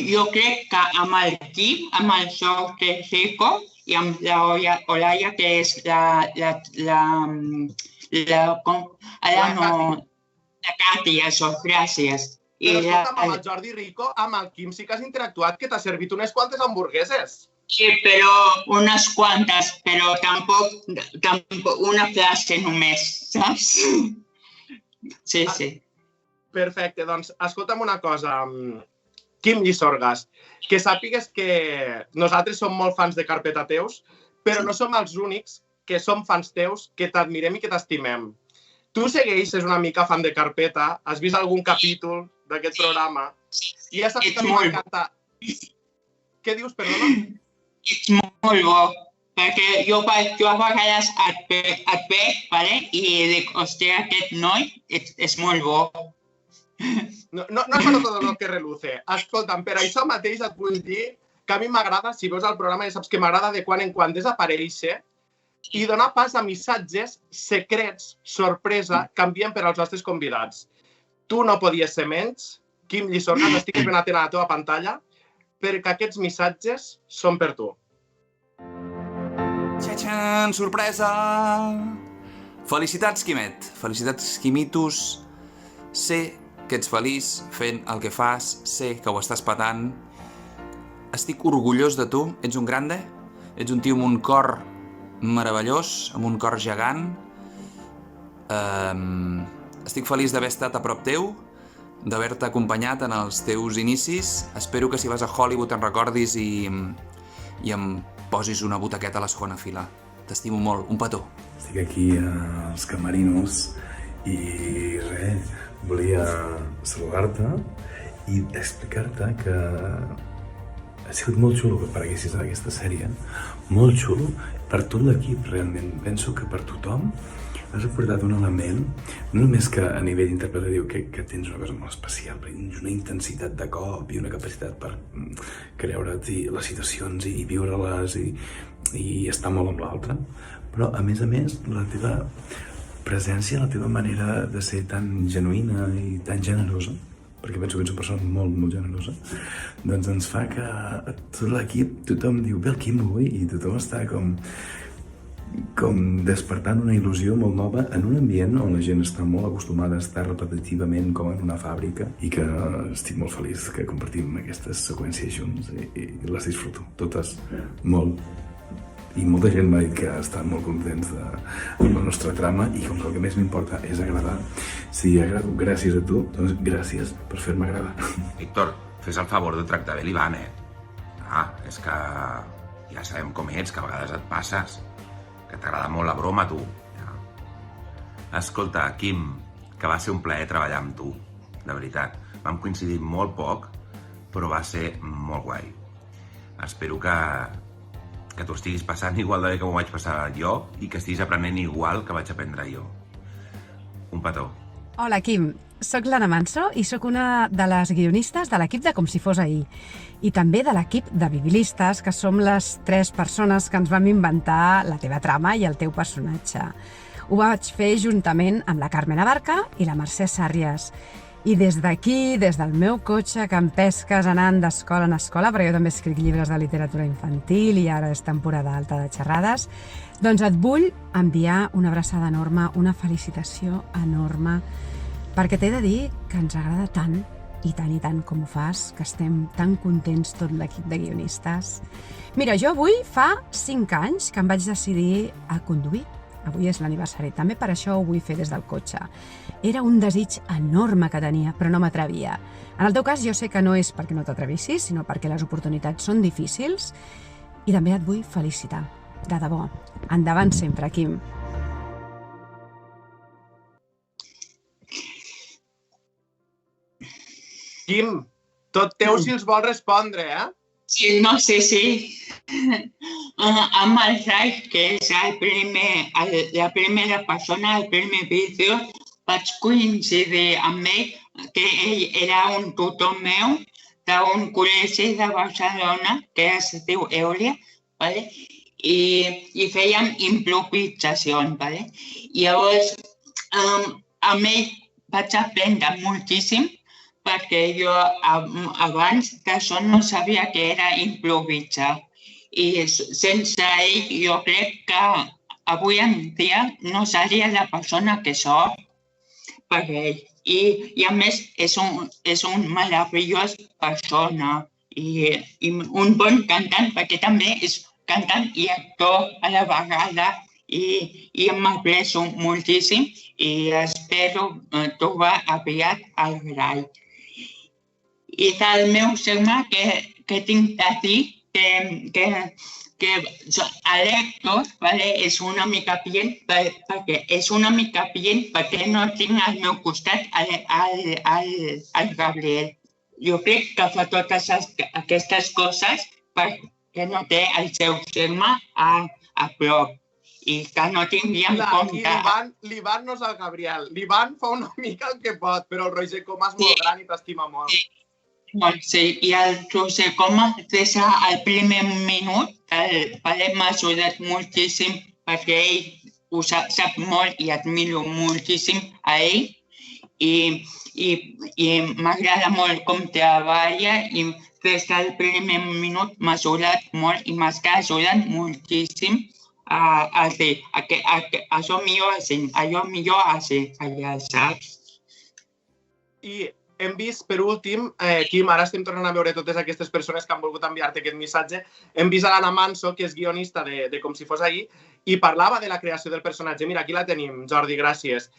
Jo crec que amb el Quim, amb el Jorge Rico i amb l'Olaia, que és la Cati, això, gràcies. Però escolta'm, amb el Jordi Rico, amb el Quim sí que has interactuat, que t'ha servit unes quantes hamburgueses. Sí, però unes quantes, però tampoc una frase només, saps? Sí. Perfecte, doncs escolta'm una cosa, Quim Lliçorgas, que sàpigues que nosaltres som molt fans de Carpeta teus, però no som els únics que som fans teus, que t'admirem i que t'estimem. Tu segueixes una mica fan de Carpeta, has vist algun capítol d'aquest programa i ja saps que m'encanta. Què dius, perdona? Ets molt bo, perquè jo a vegades et veig i dic, hòstia, aquest noi és molt bo. No solo todo lo que reluce. Escolta'm, per això mateix et vull dir que a mi m'agrada, si veus el programa ja saps que m'agrada de quan en quan desaparèixer i donar pas a missatges secrets, sorpresa, que enviem per als nostres convidats. Tu no podies ser menys. Quim Lliçorgas, estic ben atent a la teva pantalla, perquè aquests missatges són per tu. Txatxan, sorpresa! Felicitats, Quimet. Felicitats, Quimitos. Sé que ets feliç fent el que fas, sé que ho estàs patant. Estic orgullós de tu, ets un grande, ets un tio amb un cor meravellós, amb un cor gegant. Estic feliç d'haver estat a prop teu, d'haver-te acompanyat en els teus inicis. Espero que si vas a Hollywood en recordis i em posis una butaqueta a la segona fila. T'estimo molt, un petó. Estic aquí als camerinos i res, volia saludar-te i explicar-te que ha sigut molt xulo que apareguessis en aquesta sèrie, molt xulo per tot l'equip, realment. Penso que per tothom has aportat un element, no només que a nivell interpretatiu que tens una cosa molt especial, tens una intensitat de cop i una capacitat per creure't les situacions i viure-les i estar molt amb l'altre, però a més, la teva presència, la teva manera de ser tan genuïna i tan generosa, perquè penso que ets una persona molt, molt generosa, doncs ens fa que tot l'equip, tothom diu, ve el Quim avui, i tothom està com despertant una il·lusió molt nova en un ambient on la gent està molt acostumada a estar repetitivament com en una fàbrica i que estic molt feliç que compartim aquestes seqüències junts i les disfruto, totes, molt. I molta gent m'ha dit que estan molt contents de la nostra trama i com que el que més m'importa és agradar, si agrado gràcies a tu, doncs gràcies per fer-me agradar. Víctor, fes el favor de tractar bé l'Ivan, és que ja sabem com ets, que a vegades et passes, que t'agrada molt la broma, tu. Escolta, Quim, que va ser un plaer treballar amb tu, de veritat. Vam coincidir molt poc, però va ser molt guai. Espero que t'ho estiguis passant igual de bé que m'ho vaig passar jo i que estiguis aprenent igual que vaig aprendre jo. Un petó. Hola, Quim. Soc l'Anna Manso i sóc una de les guionistes de l'equip de Com si fos ahir i també de l'equip de Bibilistes, que som les 3 persones que ens vam inventar la teva trama i el teu personatge. Ho vaig fer juntament amb la Carmen Abarca i la Mercè Sàrries. I des d'aquí, des del meu cotxe, que em pesques anant d'escola en escola, perquè jo també escric llibres de literatura infantil i ara és temporada alta de xerrades, doncs et vull enviar una abraçada enorme, una felicitació enorme, perquè t'he de dir que ens agrada tant i tant com ho fas, que estem tan contents tot l'equip de guionistes. Mira, jo avui fa 5 anys que em vaig decidir a conduir. Avui és l'aniversari, també per això ho vull fer des del cotxe. Era un desig enorme que tenia, però no m'atrevia. En el teu cas jo sé que no és perquè no t'atrevissis, sinó perquè les oportunitats són difícils i també et vull felicitar, de debò. Endavant sempre, Quim. Quim, tot teu si els vol respondre, Sí, no sé si amb el Rai, que és la primera persona, el primer vídeo, vaig coincidir amb ell, que ell era un tutor meu d'un col·legi de Barcelona, que es diu Èulia, i fèiem improvisacions. I llavors, amb ell vaig aprendre moltíssim, perquè jo abans d'això no sabia què era improvisar. I sense ell jo crec que avui en dia no seria la persona que soc per ell. I a més és un meravellós persona i un bon cantant, perquè també és cantant i actor a la vegada i m'aprecio moltíssim i espero trobar aviat el Rai. I del meu germà que tinc de dir que l'Hèctor és una mica pient perquè no tinc al meu costat el Gabriel. Jo crec que fa totes aquestes coses perquè no té el seu germà a prop i que no tingui en compte. L'Ivan no és el Gabriel. L'Ivan fa una mica el que pot, però el Roger Comas és molt gran i t'estima molt. Sí, i el Roger Comas des del primer minut m'ha ajudat moltíssim perquè ell ho sap molt i admiro moltíssim a ell i m'agrada molt com treballa i des del primer minut m'ha ajudat molt i m'està ajudant moltíssim a fer allò millor a ser allà, saps? I hem vist, per últim, Quim, ara estem tornant a veure totes aquestes persones que han volgut enviar-te aquest missatge. Hem vist a l'Anna Manso, que és guionista de Com si fos ahir, i parlava de la creació del personatge. Mira, aquí la tenim, Jordi, gràcies.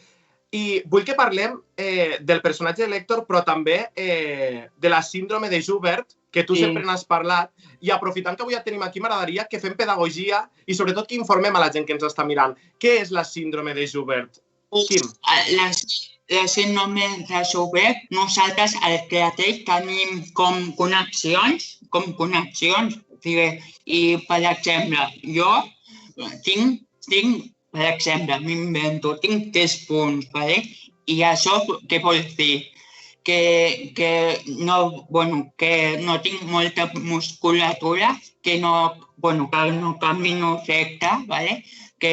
I vull que parlem del personatge de l'Hèctor, però també de la síndrome de Joubert, que tu sempre n'has parlat, i aprofitant que avui et tenim aquí, m'agradaria que fem pedagogia i sobretot que informem a la gent que ens està mirant. Què és la síndrome de Joubert? Quim? la síndrome de Soubert, nosaltres al Clatell tenim com connexions, i, per exemple, jo tinc, per exemple, m'invento, tinc 3 punts, i això què vol dir? Que no tinc molta musculatura, que no camino recte, que,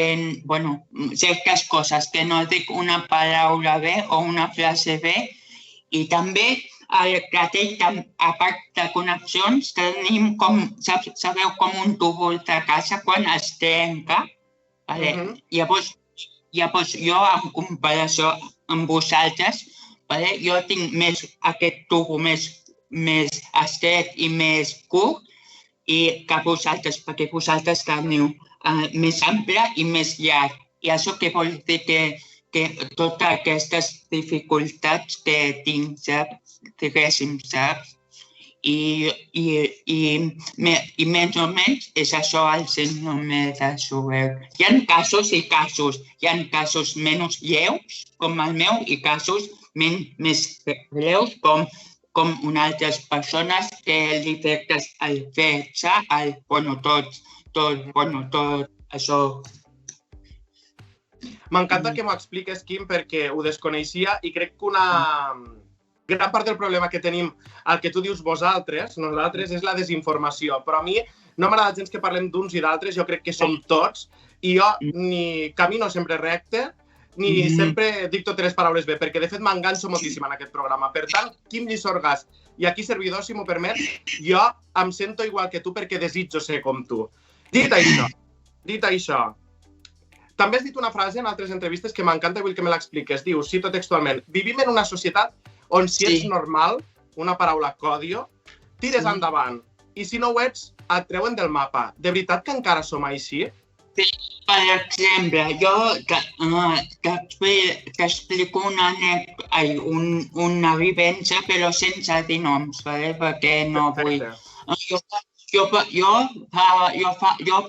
certes coses, que no dic una paraula bé o una frase bé, i també al Clatell, a part de connexions, tenim sabeu com un túbul de casa quan es trenca? Llavors, jo, en comparació amb vosaltres, jo tinc més aquest túbul més estret i més curt que vosaltres, perquè vosaltres teniu més ample i més llarg. I això què vol dir? Que totes aquestes dificultats que tinc, diguéssim, saps? I més o menys és això el síndrome de Soubert. Hi ha casos i casos. Hi ha casos menys lleus, com el meu, i casos més greus, com unes altres persones que li afectes el fetge, tot això. M'encanta que m'ho expliques, Quim, perquè ho desconeixia i crec que una gran part del problema que tenim, el que tu dius nosaltres, és la desinformació. Però a mi no m'agrada gens que parlem d'uns i d'altres, jo crec que som tots, i jo ni camino sempre recte, ni sempre dic totes les paraules bé, perquè de fet m'enganxo moltíssim en aquest programa. Per tant, Quim Llisorgas, i aquí servidor, si m'ho permets, jo em sento igual que tu perquè desitjo ser com tu. Dit això, també has dit una frase en altres entrevistes que m'encanta i vull que me l'expliques. Dius, cito textualment, vivim en una societat on si ets normal, una paraula còdio, tires endavant. I si no ho ets, et treuen del mapa. De veritat que encara som així? Per exemple, jo t'explico una vivència, però sense dir noms, perquè no vull... Jo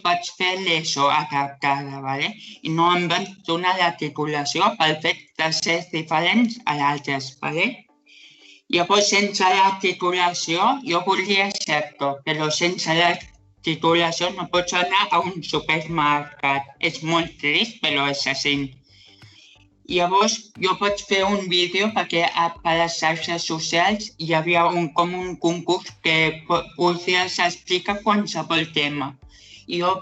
vaig fer l'ESO adaptada, i no em van donar la titulació pel fet de ser diferents a l'altres. Llavors, sense la titulació, jo volia ser actor, però sense la titulació no pots anar a un supermercat. És molt trist, però és així. Llavors, jo vaig fer un vídeo perquè per les xarxes socials hi havia com un concurs que podies explicar qualsevol tema. I jo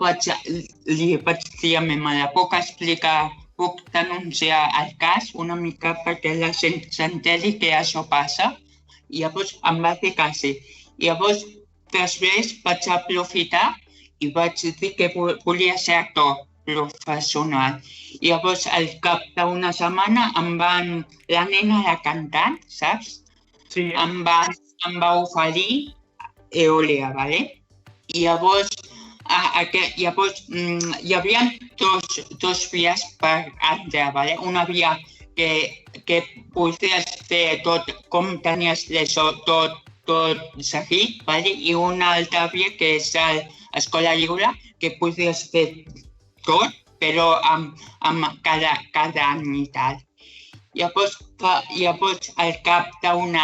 li vaig dir a mi mare, puc explicar, puc denunciar el cas una mica perquè la gent s'enteri que això passa? I llavors em va dir que sí. Llavors, després vaig aprofitar i vaig dir que volia ser actor professional. Llavors, al cap d'una setmana, la nena era cantant, saps? Sí. Em va oferir Eolia, I llavors hi havia dos vies per entrar, Una via que podies fer tot, com tenies tot seguit, i una altra via que és l'escola lliure, que podies fer tot, però amb cada any i tal. Llavors, al cap d'un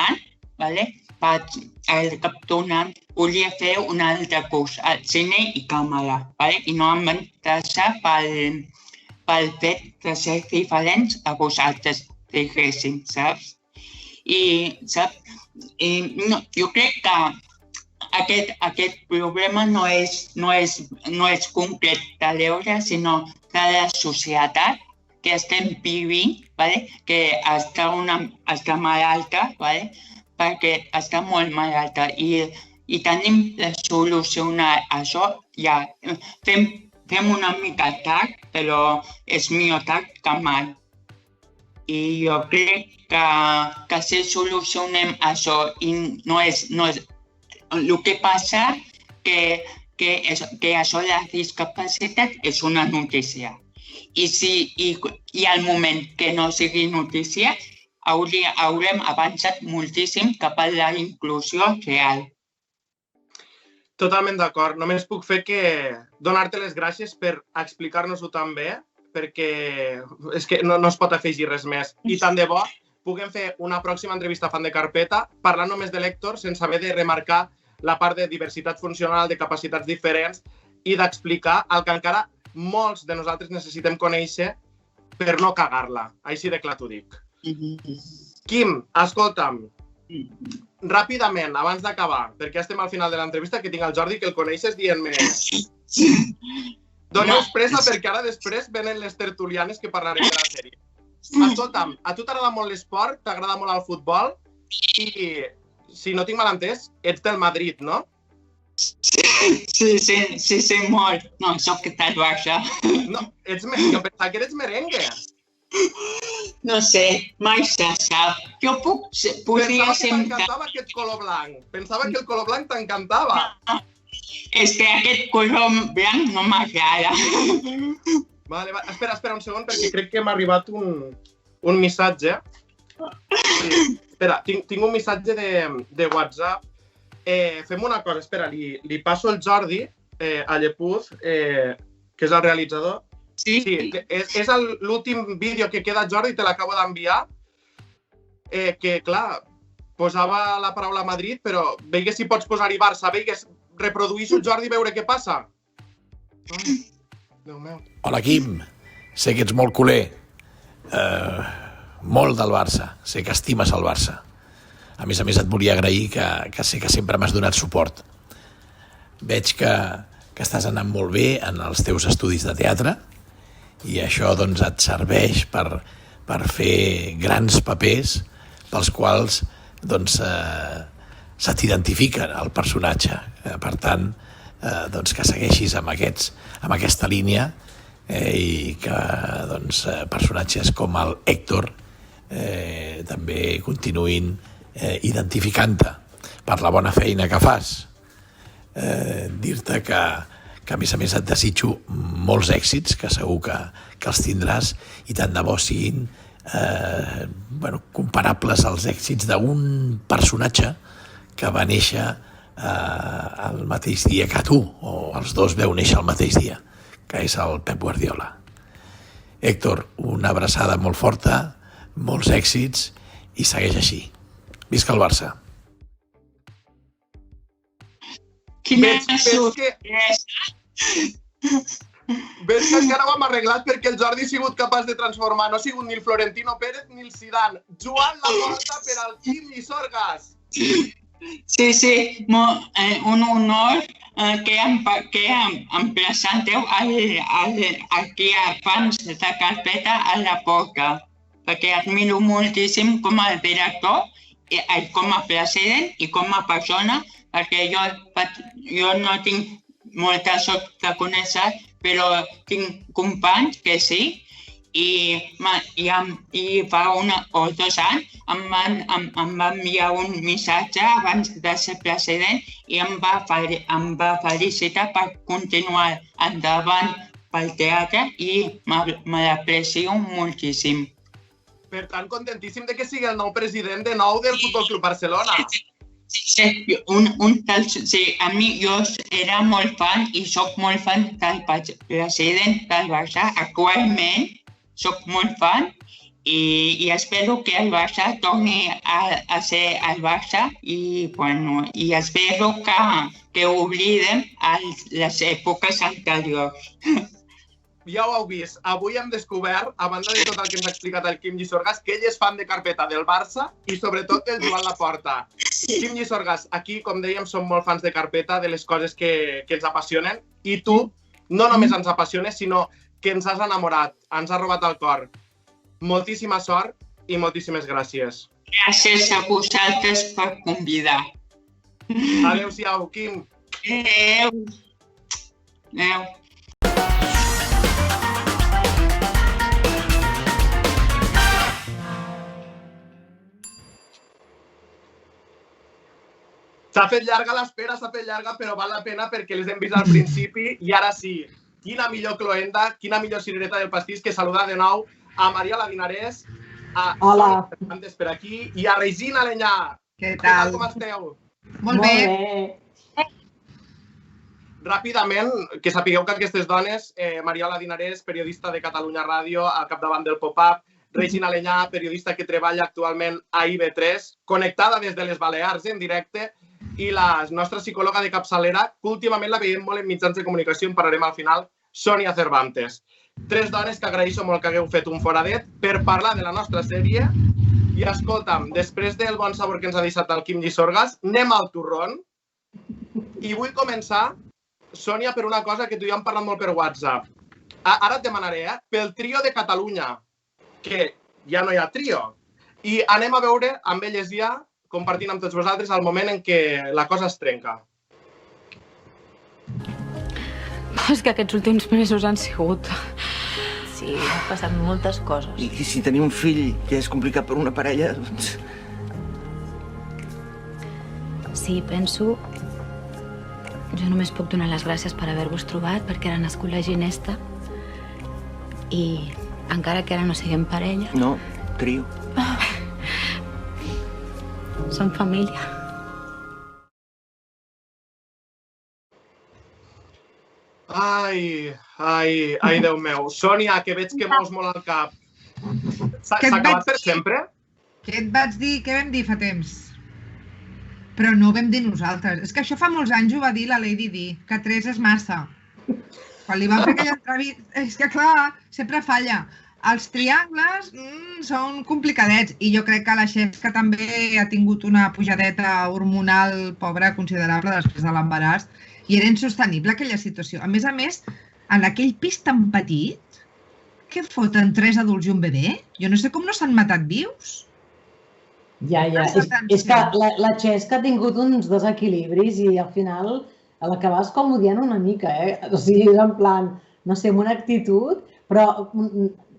any, volia fer un altre curs, al cine i càmera, i no em van interessar pel fet de ser diferents a vosaltres, diguéssim, saps? Jo crec que aquest problema no és concret de l'Eure, sinó de la societat que estem vivint, que està malalta, perquè està molt malalta. I tenim de solucionar això ja. Fem una mica tard, però és millor tard que mai. I jo crec que si solucionem això i no és... El que passa que això de la discapacitat és una notícia. I al moment que no sigui notícia, haurem avançat moltíssim cap a la inclusió real. Totalment d'acord. Només puc fer que donar-te les gràcies per explicar-nos-ho tan bé, perquè és que no es pot afegir res més. I tant de bo puguem fer una pròxima entrevista fan de carpeta parlant només de l'Héctor sense haver de remarcar la part de diversitat funcional, de capacitats diferents i d'explicar el que encara molts de nosaltres necessitem conèixer per no cagar-la. Així de clar t'ho dic. Quim, escolta'm, ràpidament, abans d'acabar, perquè ja estem al final de l'entrevista, que tinc el Jordi que el coneixes dient-me doneu pressa perquè ara després venen les tertulianes que parlarem de la sèrie. Escolta'm, a tu t'agrada molt l'esport, t'agrada molt el futbol i, si no tinc mal entès, ets del Madrid, no? Sí, molt. No, soc del Barça. No, jo pensava que eres merengue. No sé, mai se sap. Jo podria ser... Pensava que t'encantava aquest color blanc. Pensava que el color blanc t'encantava. És que aquest color blanc no m'agrada. Vale, espera un segon perquè crec que m'ha arribat un missatge. Espera, tinc un missatge de WhatsApp. Fem una cosa, espera, li passo el Jordi a Llepuz, que és el realitzador. Sí, és l'últim vídeo que queda, Jordi, te l'acabo d'enviar, que, clar, posava la paraula Madrid, però veigues si pots posar-hi Barça, veigues, reproduïixo el Jordi, veure què passa. Ai, Déu meu. Hola, Quim. Sé que ets molt culer. Molt del Barça. Sé que estimes el Barça. A més, et volia agrair que sé que sempre m'has donat suport. Veig que estàs anant molt bé en els teus estudis de teatre i això doncs, et serveix per fer grans papers pels quals doncs, se t'identifica el personatge. Per tant, doncs, que segueixis amb aquesta línia i que doncs, personatges com el Héctor també continuïn identificant-te per la bona feina que fas. Dir-te que a més et desitjo molts èxits, que segur que els tindràs i tant de bo siguin comparables als èxits d'un personatge que va néixer el mateix dia que tu, o els dos veu néixer el mateix dia, que és el Pep Guardiola. Héctor, una abraçada molt forta, molts èxits i segueix així. Visca el Barça. Ves que encara ho hem arreglat perquè el Jordi ha sigut capaç de transformar, no ha sigut ni el Florentino Pérez ni el Zidane. Joan Laporta per al Quim Llisorgas. Sí, un honor que em presenteu aquí a Fans de Carpeta a la Porta, perquè admiro moltíssim com a director, com a president i com a persona, perquè jo no tinc molta sort de conèixer, però tinc companys que sí, i fa 1 o 2 anys em va enviar un missatge abans de ser president i em va felicitar per continuar endavant pel teatre i me l'aprecio moltíssim. Per tant, contentíssim de que sigui el nou president de nou del Futbol Club Barcelona. Sí, a mi jo era molt fan i soc molt fan del president del Barça. Actualment soc molt fan i espero que el Barça torni a ser el Barça i espero que oblidem les èpoques anteriors. Ja ho heu vist, avui hem descobert, a banda de tot el que ens ha explicat el Quim Llisorgas, que ell és fan de carpeta del Barça i sobretot del Joan Laporta. Quim Llisorgas, aquí, com dèiem, som molt fans de carpeta, de les coses que ens apassionen, i tu no només ens apassiones, sinó que ens has enamorat, ens has robat el cor. Moltíssima sort i moltíssimes gràcies. Gràcies a vosaltres per convidar. Adéu-siau, Quim. Adéu. Adéu. S'ha fet llarga l'espera, però val la pena perquè les hem vist al principi i ara sí. Quina millor cloenda, quina millor cirereta del pastís que saludar de nou a Mariola Dinarès, a Sonia Fernández per aquí i a Regina Alenyà. Què tal? Com esteu? Molt bé. Ràpidament, que sapigueu que aquestes dones, Mariola Dinarès, periodista de Catalunya Ràdio, al capdavant del Pop-Up, Regina Aleñà, periodista que treballa actualment a IB3, connectada des de les Balears en directe, i la nostra psicòloga de capçalera, que últimament la veiem molt en mitjans de comunicació, en parlarem al final, Sònia Cervantes. 3 dones que agraeixo molt que hagueu fet un foradet per parlar de la nostra sèrie. I escolta'm, després del bon sabor que ens ha deixat el Quim Llisorgas, anem al turrón. I vull començar, Sònia, per una cosa que tu i jo hem parlat molt per WhatsApp. Ara et demanaré, pel trio de Catalunya, que ja no hi ha trio. I anem a veure amb elles ja, compartint amb tots vosaltres, el moment en què la cosa es trenca. És que aquests últims mesos han sigut... Sí, han passat moltes coses. I si tenir un fill que és complicat per una parella, doncs... Sí, penso... Jo només puc donar les gràcies per haver-vos trobat, perquè ara ha nascut la Ginesta. I encara que ara no siguem parella... No, trio. Som família. Ai, Déu meu. Sònia, que veig que mous molt al cap. S'ha acabat per sempre? Què et vaig dir? Què vam dir fa temps? Però no ho vam dir nosaltres. És que això fa molts anys ho va dir la Lady Di, que 3 és massa. Quan li van fer aquella entrevista... És que clar, sempre falla. Els triangles són complicadets i jo crec que la Xesca també ha tingut una pujadeta hormonal pobra considerable després de l'embaràs i era insostenible aquella situació. A més, en aquell pis tan petit, què foten 3 adults i un bebè? Jo no sé com no s'han matat vius. Ja. És que la Xesca ha tingut uns desequilibris i al final l'acabes com odiant una mica, eh? O sigui, en plan, no sé, amb una actitud, però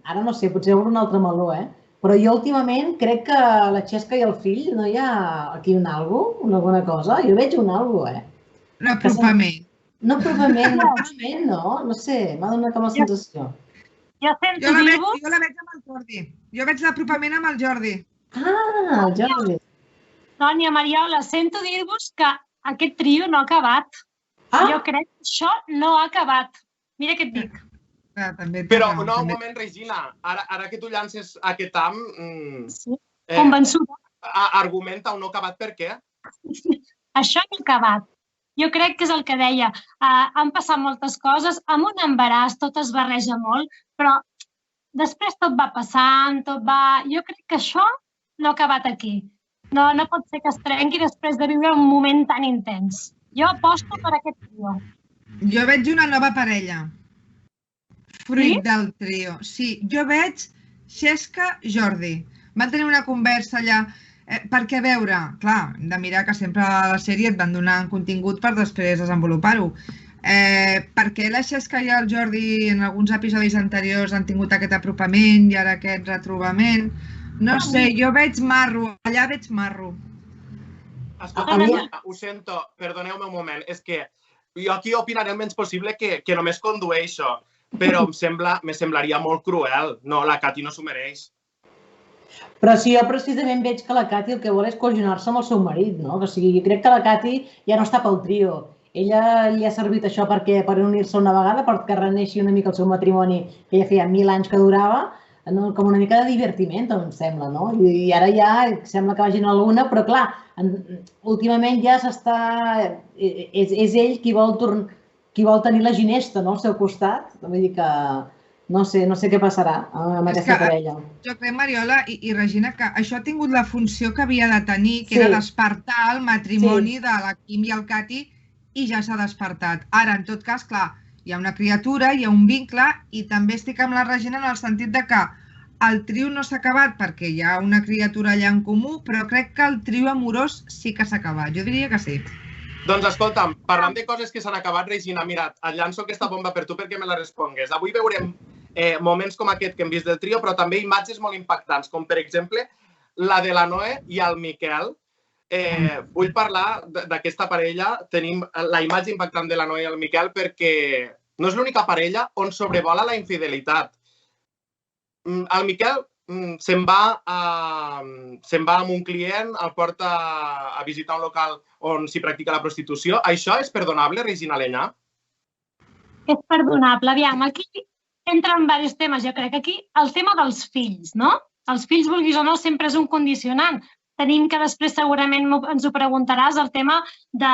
ara no sé, potser obre un altre meló, eh? Però jo últimament crec que la Xesca i el fill no hi ha aquí un algo, alguna cosa? Jo veig un algo, eh? L'apropament. No apropament, no sé, m'ha donat com la sensació. Jo la veig amb el Jordi. Jo veig l'apropament amb el Jordi. Ah, el Jordi. Sònia, Mariola, sento dir-vos que aquest trio no ha acabat. Jo crec que això no ha acabat. Mira què et dic. Però, no, un moment, Regina. Ara que tu llances aquest am... Convençuda. Argumenta un no acabat per què? Això no ha acabat. Jo crec que és el que deia. Han passat moltes coses. Amb un embaràs tot es barreja molt, però després tot va passant, Jo crec que això no ha acabat aquí. No pot ser que es trenqui després de viure un moment tan intens. Jo aposto per aquest trio. Jo veig una nova parella. Fruit del trio. Sí, jo veig Xesca-Jordi. Van tenir una conversa allà, perquè a veure, clar, hem de mirar que sempre a la sèrie et van donant contingut per després desenvolupar-ho. Perquè la Xesca i el Jordi en alguns episodis anteriors han tingut aquest apropament i ara aquest retrobament. No sé, jo veig marro, allà veig marro. Escolta, ho sento, perdoneu-me un moment, és que jo aquí opinaré el menys possible que només condueixo, però me semblaria molt cruel. No, la Cati no s'ho mereix. Però si jo precisament veig que la Cati el que vol és cohesionar-se amb el seu marit, no? O sigui, jo crec que la Cati ja no està pel trio. Ella li ha servit això per unir-se una vegada, perquè reneixi una mica el seu matrimoni, que ja feia 1000 anys que durava, com una mica de divertiment, em sembla, no? I ara ja sembla que vagin a l'una, però clar, últimament ja s'està... És ell qui vol tenir la Ginesta al seu costat. Vull dir que no sé què passarà amb aquesta parella. Jo crec, Mariola i Regina, que això ha tingut la funció que havia de tenir, que era despertar el matrimoni de la Quim i el Cati, i ja s'ha despertat. Ara, en tot cas, clar, hi ha una criatura, hi ha un vincle, i també estic amb la Regina en el sentit de que el trio no s'ha acabat perquè hi ha una criatura allà en comú, però crec que el trio amorós sí que s'ha acabat. Jo diria que sí. Doncs escolta'm, parlant de coses que s'han acabat, Regina, mira, et llanço aquesta bomba per tu perquè me la respongues. Avui veurem moments com aquest que hem vist del trio, però també imatges molt impactants, com per exemple la de la Noe i el Miquel. Vull parlar d'aquesta parella. Tenim la imatge impactant de la Noe i el Miquel perquè no és l'única parella on sobrevola la infidelitat. El Miquel se'n va amb un client, el porta a visitar un local on s'hi practica la prostitució. Això és perdonable, Regina Aleñà? És perdonable. Aviam, aquí entra en diversos temes. Jo crec que aquí el tema dels fills, no? Els fills, vulguis o no, sempre és un condicionant. Tenim que després segurament ens ho preguntaràs, el tema de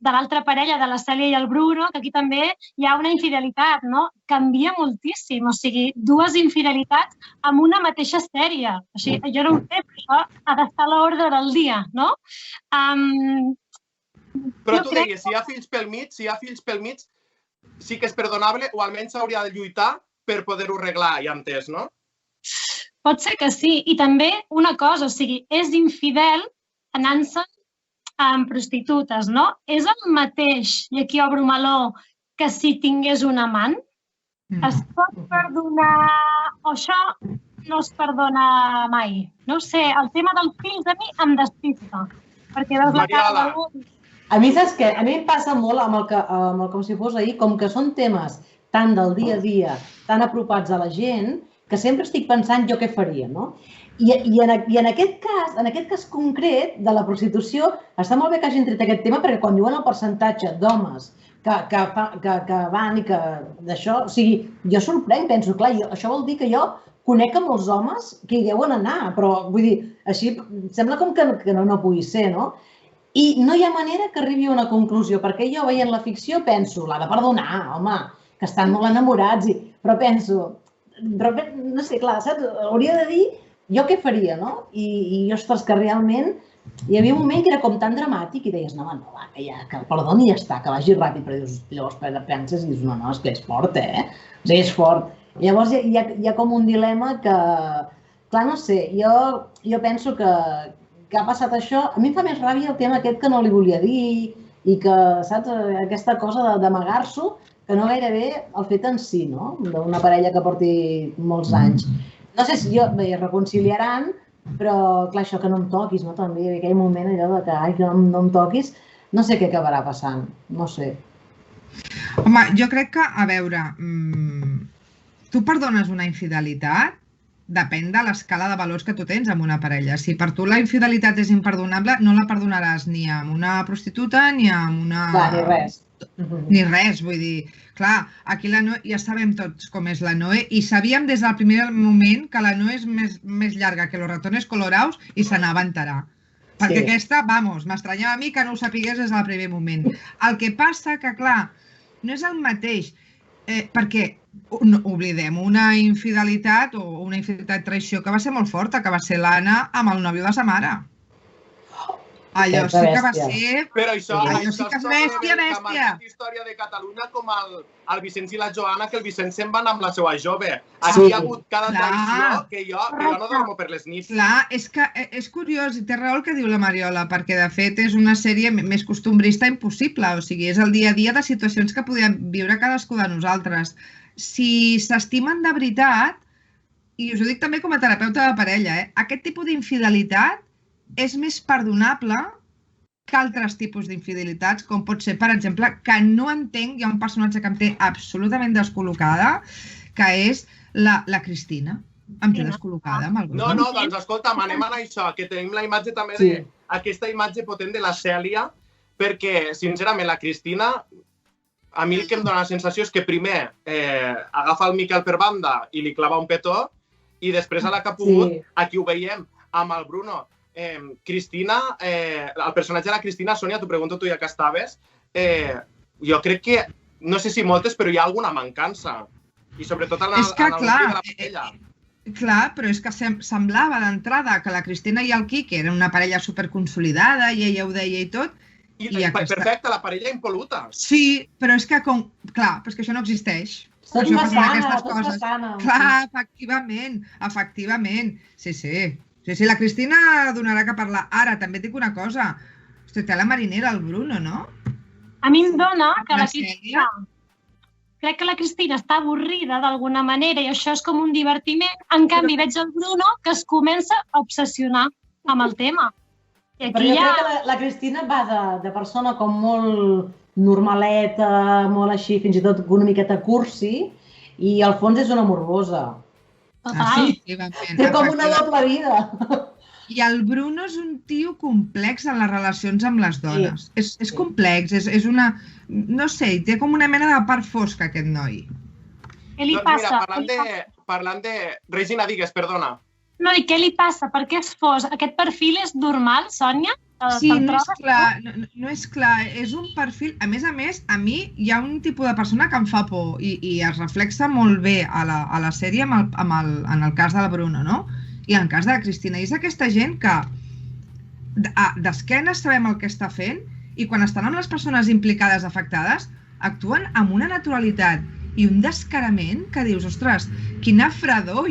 l'altra parella, de la Cèlia i el Bruno, que aquí també hi ha una infidelitat, no? Canvia moltíssim, o sigui, dues infidelitats amb una mateixa sèrie. O sigui, jo no ho sé, però això ha d'estar a l'ordre del dia, no? Però tu deies, si hi ha fills pel mig, sí que és perdonable o almenys s'hauria de lluitar per poder-ho arreglar, ja entès, no? Pot ser que sí. I també una cosa, o sigui, és infidel anant-se amb prostitutes, no? És el mateix, i aquí obro meló, que si tingués un amant? Es pot perdonar o això no es perdona mai? No ho sé, el tema dels fills a mi em despista. Perquè veus la cara de l'un. A mi, saps què? A mi em passa molt amb el com si fos ahir, com que són temes tan del dia a dia, tan apropats a la gent, que sempre estic pensant jo què faria, no? I en aquest cas concret de la prostitució, està molt bé que hagin tret aquest tema perquè quan diuen el percentatge d'homes que van i que d'això, o sigui, jo sorprenc, penso, clar, això vol dir que jo conec amb molts homes que hi deuen anar, però vull dir, així sembla com que no pugui ser, no? I no hi ha manera que arribi a una conclusió, perquè jo veient la ficció penso, l'ha de perdonar, home, que estan molt enamorats, però penso, no sé, clar, saps? Hauria de dir jo què faria, no? I ostres, que realment hi havia un moment que era com tan dramàtic i deies, no, va, que el perdoni i ja està, que vagi ràpid, però llavors penses i dius, no, és que és fort, O sigui, és fort. Llavors hi ha com un dilema que, clar, no sé, jo penso que ha passat això. A mi em fa més ràbia el tema aquest que no li volia dir i que, saps, aquesta cosa d'amagar-s'ho, que no gairebé el fet en si, no? D'una parella que porti molts anys. No sé si es reconciliaran, però, clar, això que no em toquis, no? També hi havia aquell moment allò de que, ai, que no em toquis, no sé què acabarà passant, no sé. Home, jo crec que, a veure, tu perdones una infidelitat, depèn de l'escala de valors que tu tens amb una parella. Si per tu la infidelitat és imperdonable, no la perdonaràs ni amb una prostituta ni amb una... Clar, ni res. Ni res, vull dir, clar, aquí la Noe, ja sabem tots com és la Noe i sabíem des del primer moment que la Noe és més llarga que los ratones coloraus i se n'anava a enterar. Perquè aquesta, vamos, m'estranyava a mi que no ho sapigués des del primer moment. El que passa que, clar, no és el mateix, perquè oblidem una infidelitat o una infidelitat traïció que va ser molt forta, que va ser l'Anna amb el nòvio de sa mare. Allò sí que va ser... Però això sí que és bèstia. La història de Catalunya com el Vicenç i la Joana, que el Vicenç se'n va anar amb la seva jove. Aquí hi ha hagut cada traïció que jo no dormo per les nits. Clar, és que és curiós i té raó el que diu la Mariola, perquè de fet és una sèrie més costumbrista impossible, o sigui, és el dia a dia de situacions que podem viure cadascú de nosaltres. Si s'estimen de veritat, i us ho dic també com a terapeuta de parella, aquest tipus d'infidelitat és més perdonable que altres tipus d'infidelitats, com pot ser, per exemple, que no entenc, hi ha un personatge que em té absolutament descol·locada, que és la Cristina. Em té descol·locada amb el Bruno. No, doncs escolta'm, anem a això, que tenim la imatge també d'aquesta imatge potent de la Cèlia, perquè, sincerament, la Cristina, a mi el que em dona la sensació és que primer agafa el Miquel per banda i li clava un petó, i després a la que ha pogut, aquí ho veiem, amb el Bruno. Cristina, el personatge de la Cristina, Sònia, t'ho pregunto tu ja que estaves, jo crec que, no sé si moltes, però hi ha alguna mancança. I sobretot en el nucli de la parella. Clar, però és que semblava d'entrada que la Cristina i el Quique eren una parella superconsolidada, i ella ho deia i tot. Perfecte, la parella impol·luta. Sí, però és que, clar, però és que això no existeix. Tot massana. Clar, efectivament. Sí, la Cristina donarà que parlar. Ara, també et dic una cosa. Hosti, té la marinera, el Bruno, no? A mi em dona que la Cristina... Crec que la Cristina està avorrida d'alguna manera i això és com un divertiment. En canvi, veig el Bruno que es comença a obsessionar amb el tema. Però jo crec que la Cristina va de persona com molt normaleta, molt així, fins i tot una miqueta cursi, i al fons és una morbosa. Té com una doble vida. I el Bruno és un tio complex en les relacions amb les dones. És complex, és una... No sé, té com una mena de part fosca aquest noi. Què li Doncs mira, passa? parlant de... Regina, digues, perdona. No, i què li passa? Per què és fos? Aquest perfil és normal, Sònia? Sí, no és clar, no és clar, és un perfil... A més, a mi hi ha un tipus de persona que em fa por i es reflexa molt bé a la sèrie en el cas de la Bruno, no? I en el cas de la Cristina. I és aquesta gent que d'esquenes sabem el que està fent i quan estan amb les persones implicades afectades actuen amb una naturalitat i un descarament que dius, ostres, quina fredor,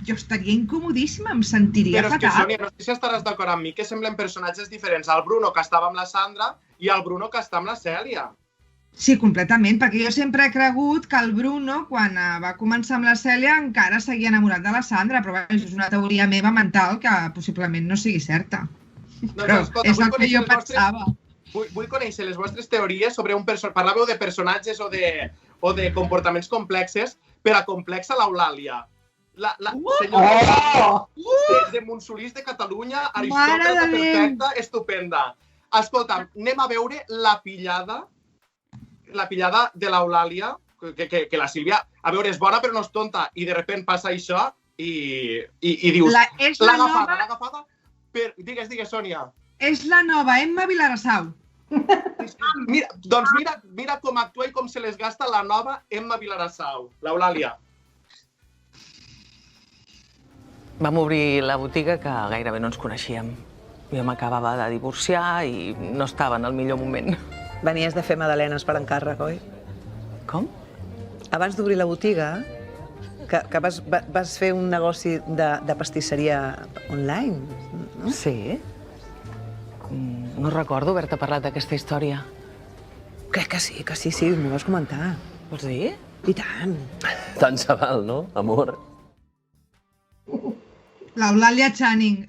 jo estaria incomodíssima, em sentiria fatal. Però és que, Sònia, no sé si estaràs d'acord amb mi, que semblen personatges diferents. El Bruno, que estava amb la Sandra, i el Bruno, que està amb la Cèlia. Sí, completament, perquè jo sempre he cregut que el Bruno, quan va començar amb la Cèlia, encara seguia enamorat de la Sandra, però és una teoria meva mental que possiblement no sigui certa. Però és el que jo pensava. Vull conèixer les vostres teories sobre un personatge. Parlàveu de personatges o de comportaments complexes, per a complexa l'Eulàlia. La senyora de Montsolís de Catalunya, aristòcrata perfecta, estupenda. Escolta'm, anem a veure la pillada de l'Eulàlia, que la Sílvia, a veure, és bona però no és tonta, i de repente passa això i dius... L'ha agafada per... Digues, Sònia. És la nova Emma Vilarassau. Doncs mira com actua i com se les gasta la nova Emma Vilarassau, l'Eulàlia. Vam obrir la botiga que gairebé no ens coneixíem. Jo m'acabava de divorciar i no estava en el millor moment. Venies de fer magdalenes per encàrrec, oi? Com? Abans d'obrir la botiga, que vas fer un negoci de pastisseria online, no? Sí. No recordo haver-te parlat d'aquesta història. Crec que sí, m'ho vas comentar. Vols dir? I tant. Tant se val, no, amor? L'Eulàlia Channing.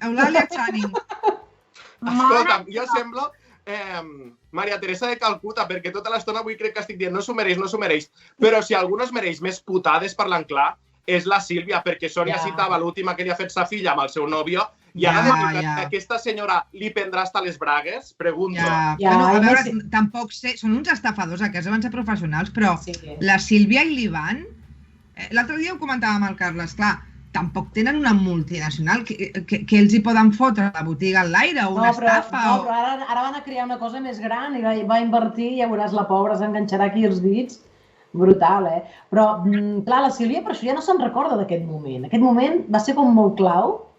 Escolta'm, jo semblo Maria Teresa de Calcuta, perquè tota l'estona avui crec que estic dient no s'ho mereix. Però si algú no es mereix més putades, parlant clar, és la Sílvia, perquè Sònia citava l'última que li ha fet sa filla amb el seu nòvio, i ara que aquesta senyora li prendrà hasta les bragues, pregunto. A veure, tampoc sé, són uns estafadors, aquests van ser professionals, però la Sílvia i l'Ivan, l'altre dia ho comentàvem amb el Carles, clar, tampoc tenen una multinacional que els hi poden fotre la botiga en l'aire o una estafa. No, però ara van a crear una cosa més gran i va invertir i ja veuràs, la pobra s'enganxarà aquí els dits. Brutal, eh? Però, clar, la Sílvia per això ja no se'n recorda d'aquest moment. Aquest moment va ser com molt clau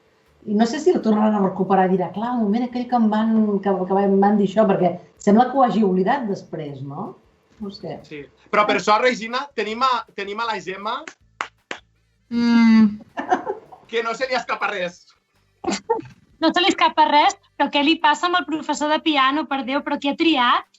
i no sé si el tornaran a recuperar i dirà, clar, el moment aquell que em van dir això, perquè sembla que ho hagi oblidat després, no? No sé. Sí, però per això, Regina, tenim a la Gemma que no se li escapa res. No se li escapa res, però què li passa amb el professor de piano, per Déu, però qui ha triat?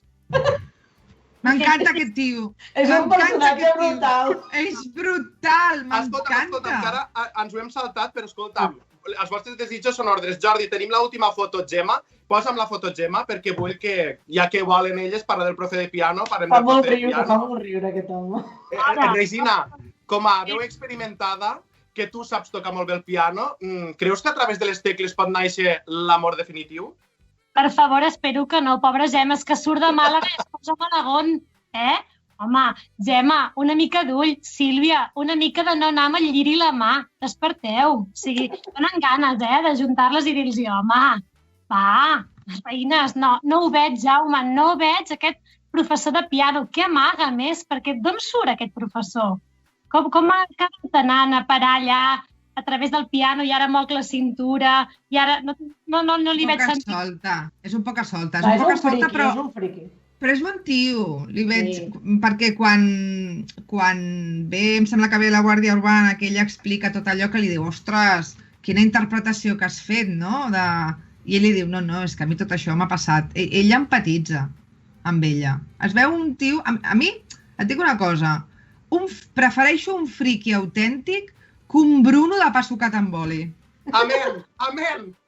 M'encanta aquest tio. És un personatge brutal. És brutal, m'encanta. Escolta'm, que ara ens ho hem saltat, però escolta'm, els vostres desitjos són ordres. Jordi, tenim l'última foto, Gemma. Posa'm la foto, Gemma, perquè vull que, ja que volen elles parlar del profe de piano, parlem del profe de piano. Fa molt riure aquest home. Regina, com a veu experimentada, que tu saps tocar molt bé el piano, creus que a través de les tecles pot néixer l'amor definitiu? Per favor, espero que no, pobra Gemma, és que surt de Màlaga i es posa a Malagón, eh? Home, Gemma, una mica d'ull. Sílvia, una mica de no anar amb el lliri la mà. Desperteu. O sigui, donen ganes, de juntar-les i dir-los, home, va, les veïnes, no ho veig, Jaume, no veig aquest professor de piano. Què amaga més? Perquè d'on surt aquest professor? Com ha acabat anant a parar allà a través del piano i ara moc la cintura i ara no li veig sentit. És un poc solta, però és bon tio. Li veig, perquè quan ve, em sembla que ve la Guàrdia Urbana, que ella explica tot allò que li diu, ostres, quina interpretació que has fet, no? I ell li diu, no, és que a mi tot això m'ha passat. Ella empatitza amb ella. Es veu un tio... A mi, et dic una cosa, prefereixo un friqui autèntic que un Bruno de pa sucat amb oli. Amén!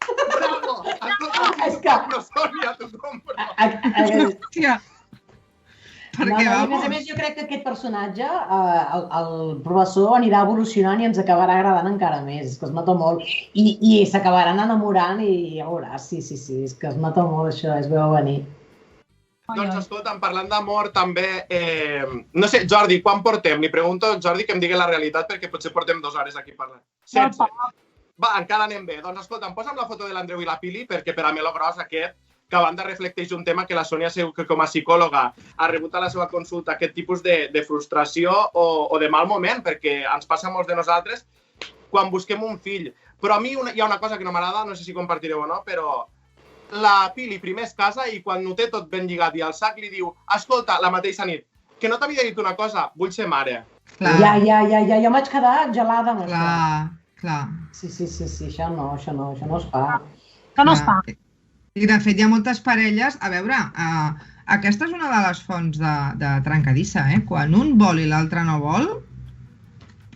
Bravo! Però, Sònia, t'ho compro. Hòstia. A més, jo crec que aquest personatge, el professor, anirà evolucionant i ens acabarà agradant encara més. És que es nota molt. I s'acabaran enamorant i ja veuràs, sí, és que es nota molt això, es veu a venir. Doncs escolta'm, parlant d'amor també... No sé, Jordi, quan portem? Li pregunto a Jordi que em digui la realitat perquè potser portem 2 hores aquí parlant. 16. Va, encara anem bé. Doncs escolta'm, posa'm la foto de l'Andreu i la Pili perquè per a Meló Gros aquest, que a banda reflecteix un tema que la Sònia segur que com a psicòloga ha rebut a la seva consulta aquest tipus de frustració o de mal moment, perquè ens passa a molts de nosaltres quan busquem un fill. Però a mi hi ha una cosa que no m'agrada, no sé si compartireu o no, però la Pili primer es casa i quan ho té tot ben lligat i al sac li diu escolta, la mateixa nit, que no t'havia dit una cosa, vull ser mare. Ja, jo vaig quedar gelada amb això. Clar. Sí, això no es fa. Que no es fa. I de fet hi ha moltes parelles, a veure, aquesta és una de les fonts de trencadissa, quan un vol i l'altre no vol,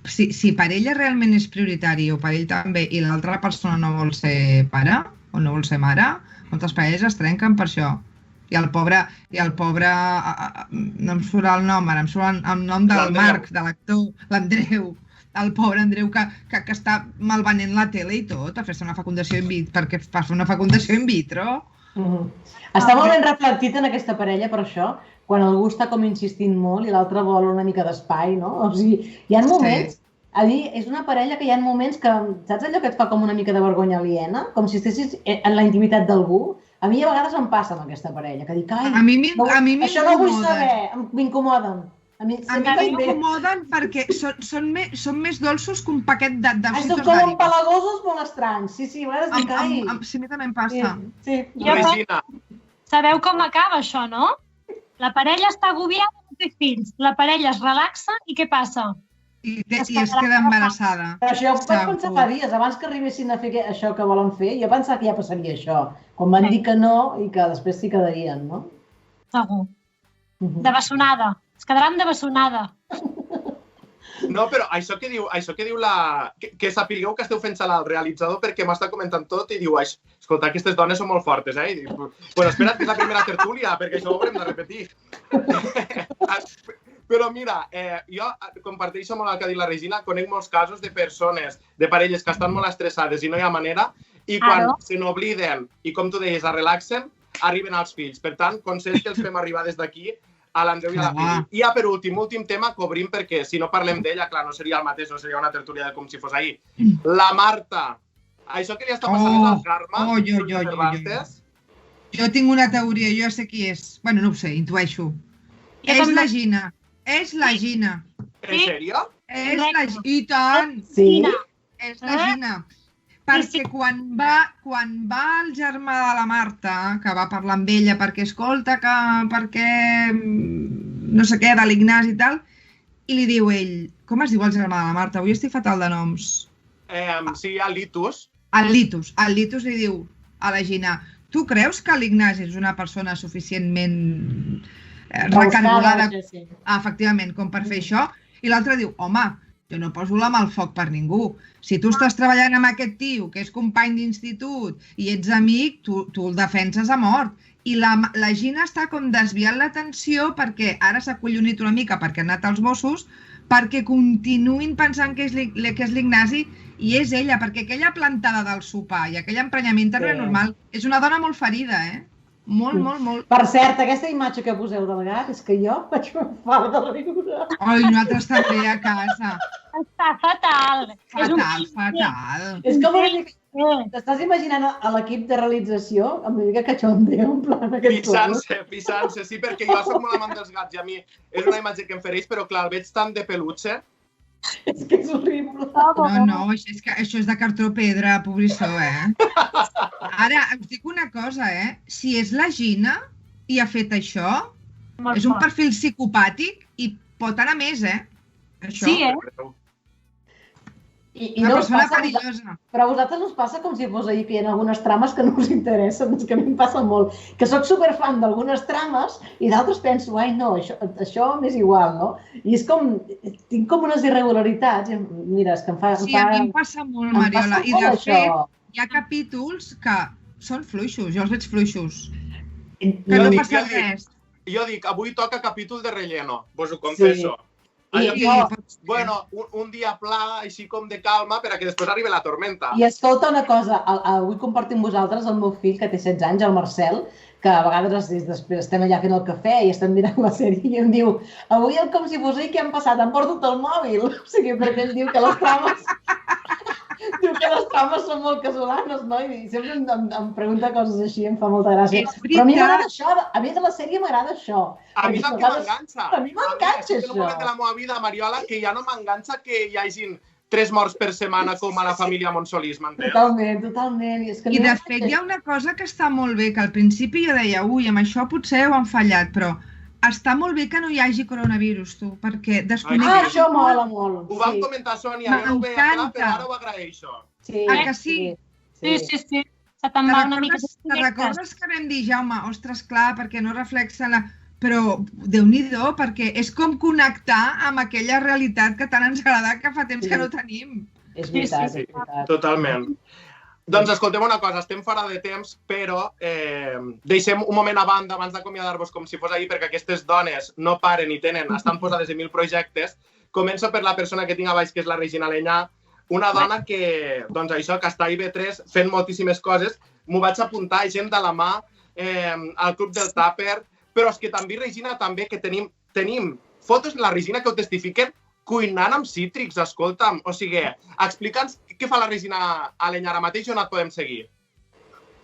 si per ella realment és prioritari o per ell també i l'altra persona no vol ser pare o no vol ser mare, moltes parelles es trenquen per això. I el pobre, no em surt el nom, ara em surt el nom del Marc, de l'actor, l'Andreu, el pobre Andreu que està malvenent la tele i tot, a fer-se una fecundació in vitro, perquè fa una fecundació in vitro. Està molt ben reflectit en aquesta parella per això, quan algú està com insistint molt i l'altre vol una mica d'espai, no? O sigui, hi ha moments, a dir, és una parella que hi ha moments que, saps allò que et fa com una mica de vergonya aliena? Com si estessis en la intimitat d'algú? A mi a vegades em passa amb aquesta parella, que dic, ai, això no vull saber, m'incomoden. A mi m'incomoden perquè són més dolços que un paquet de Són com empalagosos molt estranys. Sí, a vegades dic, ai. Sí, a mi també em passa. Sabeu com acaba això, no? La parella està agobiada, no té fills. La parella es relaxa i què passa? I es queda embarassada. Però això ho vaig pensar fa dies, abans que arribessin a fer això que volen fer, jo pensava que ja passaria això. Quan van dir que no i que després s'hi quedarien, no? Segur. De bessonada. Es quedaran de bessonada. No, però això que diu la... Que sapigueu que esteu fent salar al realitzador perquè m'està comentant tot i diu, escolta, aquestes dones són molt fortes, I dic, bueno, espera't que és la primera tertúlia, perquè això ho haurem de repetir. Però mira, jo comparteixo molt el que ha dit la Regina, conec molts casos de persones, de parelles que estan molt estressades i no hi ha manera, i quan se n'obliden i, com tu deies, es relaxen, arriben als fills. Per tant, consells que els fem arribar des d'aquí a l'Andreu i a la Pili. I ja per últim tema que obrim, perquè si no parlem d'ella, clar, no seria el mateix, no seria una tertúlia de com si fos ahir. La Marta, això que li està passant és el Carme? Jo tinc una teoria, jo sé qui és. Bueno, no ho sé, intueixo. És la Gina. És la Gina. En sèrio? I tant! Sí? És la Gina. Perquè quan va el germà de la Marta, que va parlar amb ella perquè escolta, perquè no sé què, de l'Ignasi i tal, i li diu ell, com es diu el germà de la Marta? Avui estic fatal de noms. Sí, el Litus. El Litus li diu a la Gina, tu creus que l'Ignasi és una persona suficientment recargolada, efectivament, com per fer això? I l'altre diu, home, jo no poso la mà al foc per ningú. Si tu estàs treballant amb aquest tio, que és company d'institut, i ets amic, tu el defenses a mort. I la Gina està com desviant l'atenció perquè ara s'ha collonit una mica perquè ha anat als Mossos, perquè continuïn pensant que és l'Ignasi i és ella, perquè aquella plantada del sopar i aquell emprenyament tan normal és una dona molt ferida, Molt. Per cert, aquesta imatge que poseu del gat és que jo vaig fer fart de riure. Ai, nosaltres també a casa. Està fatal. Fatal. És com t'estàs imaginant a l'equip de realització amb una mica cachondeo, en plan aquest Pissant-se, sí, perquè jo soc molt amant dels gats i a mi és una imatge que em fereix, però clar, el veig tan de peluche. És que és horrible. No, això és de cartró pedra, pobrissó, Ara, us dic una cosa, si és la Gina i ha fet això, és un perfil psicopàtic i pot anar més, Això. Sí, I no us passa, però a vosaltres us passa com si fos ahir que hi ha algunes trames que no us interessen, és que a mi em passa molt, que soc superfan d'algunes trames i d'altres penso, ai no, això m'és igual, no? I és com, tinc com unes irregularitats, mira, és que em fa... Sí, a mi em passa molt, Mariola, i de fet hi ha capítols que són fluixos, jo els veig fluixos, que no passa res. Jo dic, avui toca capítol de relleno, vos ho confesso. Bueno, un dia pla, així com de calma, perquè després arribi la tormenta. I escolta una cosa, avui compartim amb vosaltres el meu fill, que té 16 anys, el Marcel, que a vegades després estem allà fent el cafè i estem mirant la sèrie i em diu avui com si fos ahir, què han passat? Han perdut el mòbil. O sigui, perquè ell diu que les trames... Diu que les trames són molt casolanes, no? I sempre em pregunta coses així, em fa molta gràcia. Però a mi m'agrada això, a mi de la sèrie m'agrada això. A mi és el que m'enganxa. A mi m'enganxa això. És un moment de la meva vida, Mariola, que ja no m'enganxa que hi hagin 3 morts per setmana com a la família Monsolís, m'entens? Totalment. I de fet hi ha una cosa que està molt bé, que al principi jo deia, ui, amb això potser ho han fallat, però està molt bé que no hi hagi coronavirus, tu, perquè desconnectes... això mola molt. Ho vam comentar, Sònia, jo no ho veia clar, però ara ho agraeixo. Ah, que sí? Sí. Se te'n va una mica... Te recordes que vam dir, Jaume, ostres, clar, perquè no reflexa la... Però, Déu-n'hi-do, perquè és com connectar amb aquella realitat que tant ens agrada que fa temps que no tenim. És veritat, sí. Totalment. Doncs escoltem una cosa, estem fora de temps, però deixem un moment a banda abans d'acomiadar-vos com si fos ahir, perquè aquestes dones no paren i estan posades en 1000 projectes. Començo per la persona que tinc a baix, que és la Regina Aleñà, una dona que, doncs això, que està a IB3 fent moltíssimes coses. M'ho vaig apuntar, gent de la mà, al Club del Tàper, però és que també, Regina, també que tenim fotos de la Regina que ho testifiquen cuinant amb cítrics, escolta'm. O sigui, explica'ns què fa la Regina Aleñà ara mateix i on et podem seguir.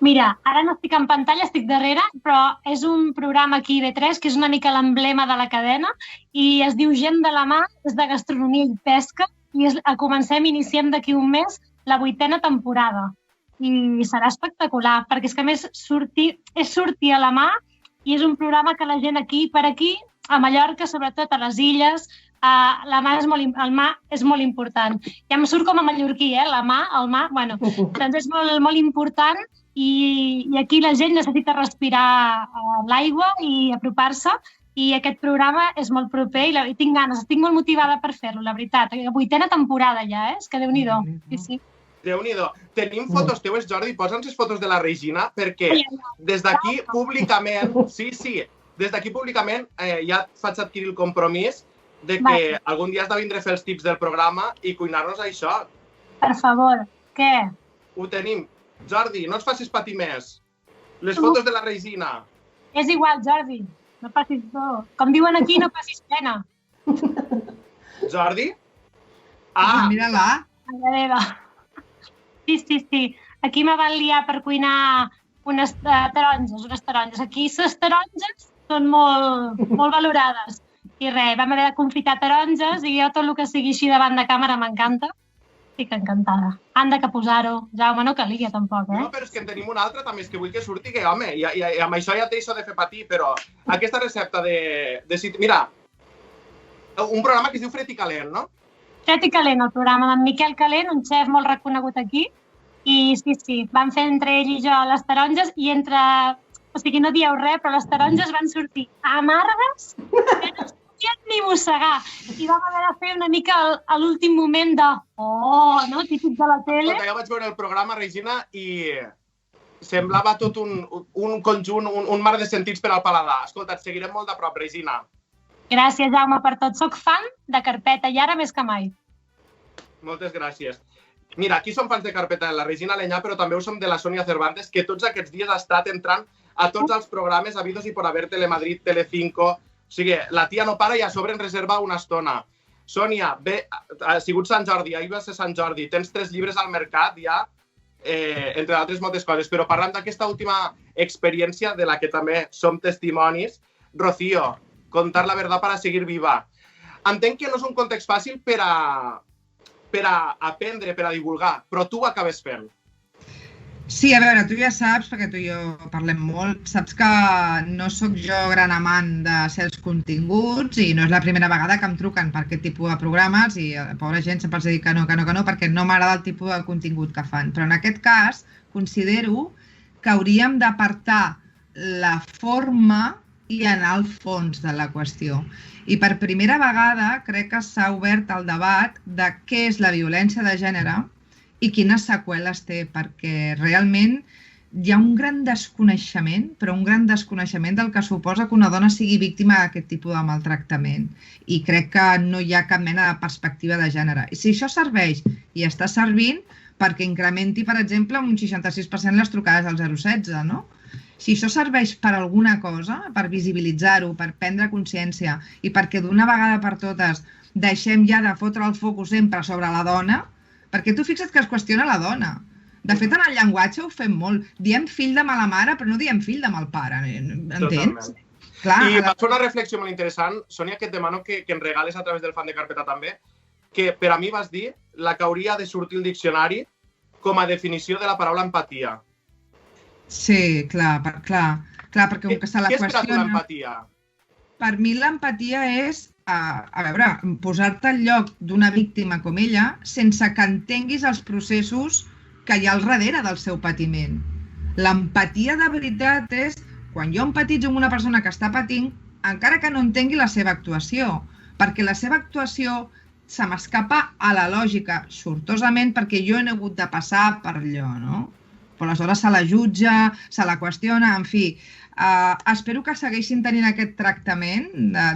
Mira, ara no estic en pantalla, estic darrere, però és un programa aquí IB3 que és una mica l'emblema de la cadena i es diu Gent de la mà, és de gastronomia i pesca i iniciem d'aquí un mes la 8a temporada. I serà espectacular, perquè és que a més sortir a la mà i és un programa que la gent aquí per aquí, a Mallorca, sobretot a les illes, el mà és molt important. Ja em surt com a mallorquí, el mà, bueno, doncs és molt important i aquí la gent necessita respirar l'aigua i apropar-se i aquest programa és molt proper i tinc ganes, estic molt motivada per fer-lo, la veritat. 8a temporada ja, és que Déu-n'hi-do. Sí. Déu-n'hi-do. Tenim fotos teues, Jordi, posa'ns les fotos de la Regina, perquè des d'aquí públicament, des d'aquí públicament ja faig adquirir el compromís de que algun dia has de vindre a fer els tips del programa i cuinar-nos això. Per favor, què? Ho tenim. Jordi, no ens facis patir més. Les fotos de la Regina. És igual, Jordi. No passis por. Com diuen aquí, no passis pena. Jordi? Mira-la. Sí. Aquí me van liar per cuinar unes taronges. Aquí les taronges són molt valorades. I res, vam haver de confitar taronges i jo tot el que sigui així davant de càmera m'encanta. Estic encantada. Han de que posar-ho. Jaume, no calia tampoc, No, però és que en tenim una altra també, és que vull que surti, que home, i amb això ja t'he de fer patir, però aquesta recepta de... Mira, un programa que es diu Fred i Calent, no? Fred i Calent, el programa d'en Miquel Calent, un xef molt reconegut aquí, i sí, van fer entre ell i jo les taronges i o sigui, no dieu res, però les taronges van sortir amargues, que no es podien ni mossegar. I vam haver de fer una mica a l'últim moment de no? Típic de la tele. Jo vaig veure el programa, Regina, i semblava tot un conjunt, un mar de sentits per al paladar. Escolta, et seguirem molt de prop, Regina. Gràcies, Jaume, per tot. Soc fan de Carpeta i ara més que mai. Moltes gràcies. Mira, aquí som fans de Carpeta de la Regina Aleñà, però també ho som de la Sònia Cervantes, que tots aquests dies ha estat entrant a tots els programes habidos i por haber, Telemadrid, Telecinco. O sigui, la tia no para i a sobre en reserva una estona. Sònia, ha sigut Sant Jordi, ahir va ser Sant Jordi, tens 3 llibres al mercat ja, entre altres moltes coses, però parlant d'aquesta última experiència de la que també som testimonis, Rocío, contar la verdad para seguir viva. Entenc que no és un context fàcil per a aprendre, per a divulgar, però tu ho acabes fent. Sí, a veure, tu ja saps, perquè tu i jo parlem molt, saps que no sóc jo gran amant de certs continguts i no és la primera vegada que em truquen per aquest tipus de programes i pobra gent sempre els dic que no, perquè no m'agrada el tipus de contingut que fan. Però en aquest cas considero que hauríem d'apartar la forma i anar al fons de la qüestió. I per primera vegada crec que s'ha obert el debat de què és la violència de gènere i quines seqüeles té, perquè realment hi ha un gran desconeixement, però un gran desconeixement del que suposa que una dona sigui víctima d'aquest tipus de maltractament. I crec que no hi ha cap mena de perspectiva de gènere. I si això serveix i està servint perquè incrementi, per exemple, un 66% les trucades al 016, no? Si això serveix per alguna cosa, per visibilitzar-ho, per prendre consciència i perquè d'una vegada per totes deixem ja de fotre el focus sempre sobre la dona, perquè tu fixa't que es qüestiona la dona. De fet, en el llenguatge ho fem molt. Diem fill de mala mare, però no diem fill de mal pare, entens? I vaig fer una reflexió molt interessant. Sònia, que et demano que em regales a través del fan de carpeta també, que per a mi vas dir la que hauria de sortir al diccionari com a definició de la paraula empatia. Sí, clar, perquè com que se la Què és per a tu qüestiona... l'empatia? Per mi l'empatia és, a veure, posar-te al lloc d'una víctima com ella sense que entenguis els processos que hi ha al darrere del seu patiment. L'empatia de veritat és quan jo empatitzo amb una persona que està patint, encara que no entengui la seva actuació, perquè la seva actuació se m'escapa a la lògica, sortosament perquè jo he hagut de passar per allò, no? Però aleshores se la jutja, se la qüestiona, en fi. Espero que segueixin tenint aquest tractament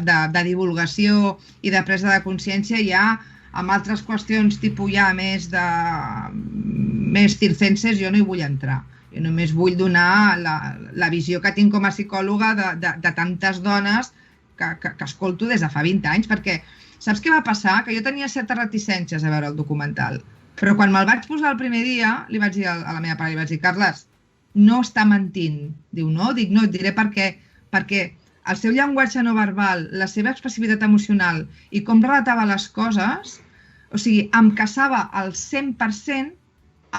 de divulgació i de presa de consciència ja amb altres qüestions tipus ja més circenses, jo no hi vull entrar. Jo només vull donar la visió que tinc com a psicòloga de tantes dones que escolto des de fa 20 anys, perquè saps què va passar? Que jo tenia certes reticències a veure el documental, però quan me'l vaig posar el primer dia, li vaig dir a la meva pare, li vaig dir, Carles, no està mentint. Diu, no? Dic, no, et diré per què. Perquè el seu llenguatge no verbal, la seva expressivitat emocional i com relatava les coses, o sigui, em casava al 100%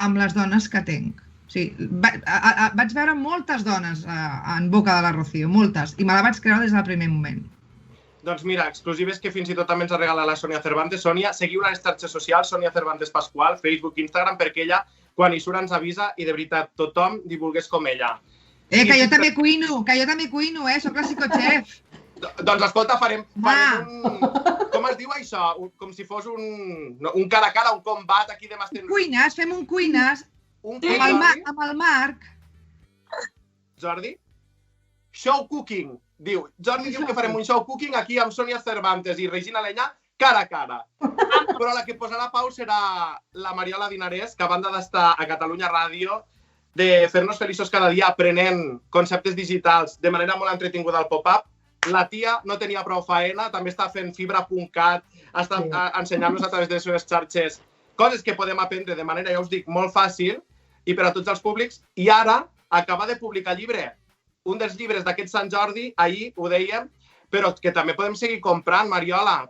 amb les dones que tenc. O sigui, vaig veure moltes dones en boca de la Rocío, moltes, i me la vaig creure des del primer moment. Doncs mira, exclusives que fins i tot també ens ha regalat la Sònia Cervantes. Sònia, seguiu-la a les xarxes socials, Sònia Cervantes Pascual, Facebook, Instagram, perquè ella, quan hi surt, ens avisa i de veritat tothom divulgués com ella. Que jo també cuino, soc la psicochef. Doncs escolta, farem un... Com es diu això? Com si fos un cara a cara, un combat aquí de màster... Cuines, fem un cuines amb el Marc. Jordi? Show cooking, diu. Jordi diu que farem un show cooking aquí amb Sònia Cervantes i Regina Leñà cara a cara. Però la que posarà pau serà la Mariola Dinarès, que a banda d'estar a Catalunya Ràdio, de fer-nos feliços cada dia aprenent conceptes digitals de manera molt entretinguda al pop-up, la tia no tenia prou faena, també està fent fibra.cat, està ensenyant-nos a través de les seves xarxes coses que podem aprendre de manera, ja us dic, molt fàcil i per a tots els públics. I ara acaba de publicar llibre. Un dels llibres d'aquest Sant Jordi, ahir ho dèiem, però que també podem seguir comprant, Mariola.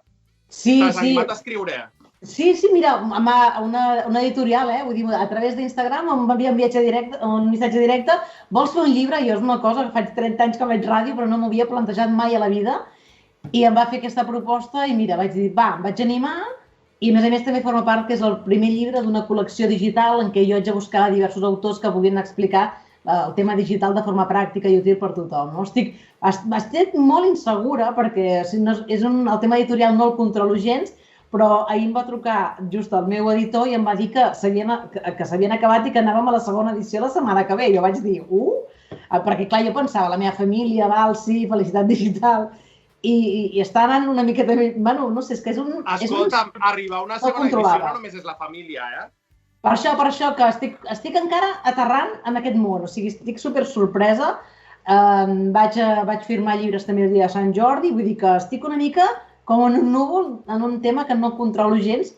Sí, T'has animat a escriure? Sí, mira, una editorial, vull dir, a través d'Instagram em va enviar un missatge directe, vols fer un llibre? Jo és una cosa que faig 30 anys que faig ràdio, però no m'ho havia plantejat mai a la vida, i em va fer aquesta proposta i mira, vaig dir, va, em vaig animar, i a més també forma part que és el primer llibre d'una col·lecció digital en què jo haig de buscar diversos autors que puguin explicar el tema digital de forma pràctica i útil per tothom. Estic molt insegura perquè el tema editorial no el controlo gens, però ahir em va trucar just el meu editor i em va dir que s'havien acabat i que anàvem a la segona edició la setmana que ve. Jo vaig dir, perquè clar, jo pensava, la meva família, sí, felicitat digital, i està anant una miqueta... Bueno, no sé, és que és un... Escolta, arribar a una segona edició no només és la família, Per això que estic encara aterrant en aquest món, o sigui, estic super sorpresa. Vaig firmar llibres també el dia de Sant Jordi, vull dir que estic una mica com en un núvol, en un tema que no controlo gens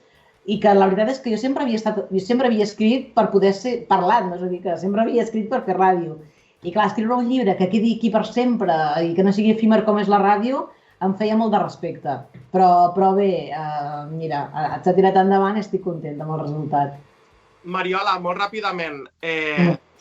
i que la veritat és que jo sempre havia escrit per poder ser parlant, és a dir, que sempre havia escrit per fer ràdio. I clar, escriure un llibre que quedi aquí per sempre i que no sigui efímer com és la ràdio em feia molt de respecte. Però bé, mira, s'ha tirat endavant i estic contenta amb el resultat. Mariola, molt ràpidament,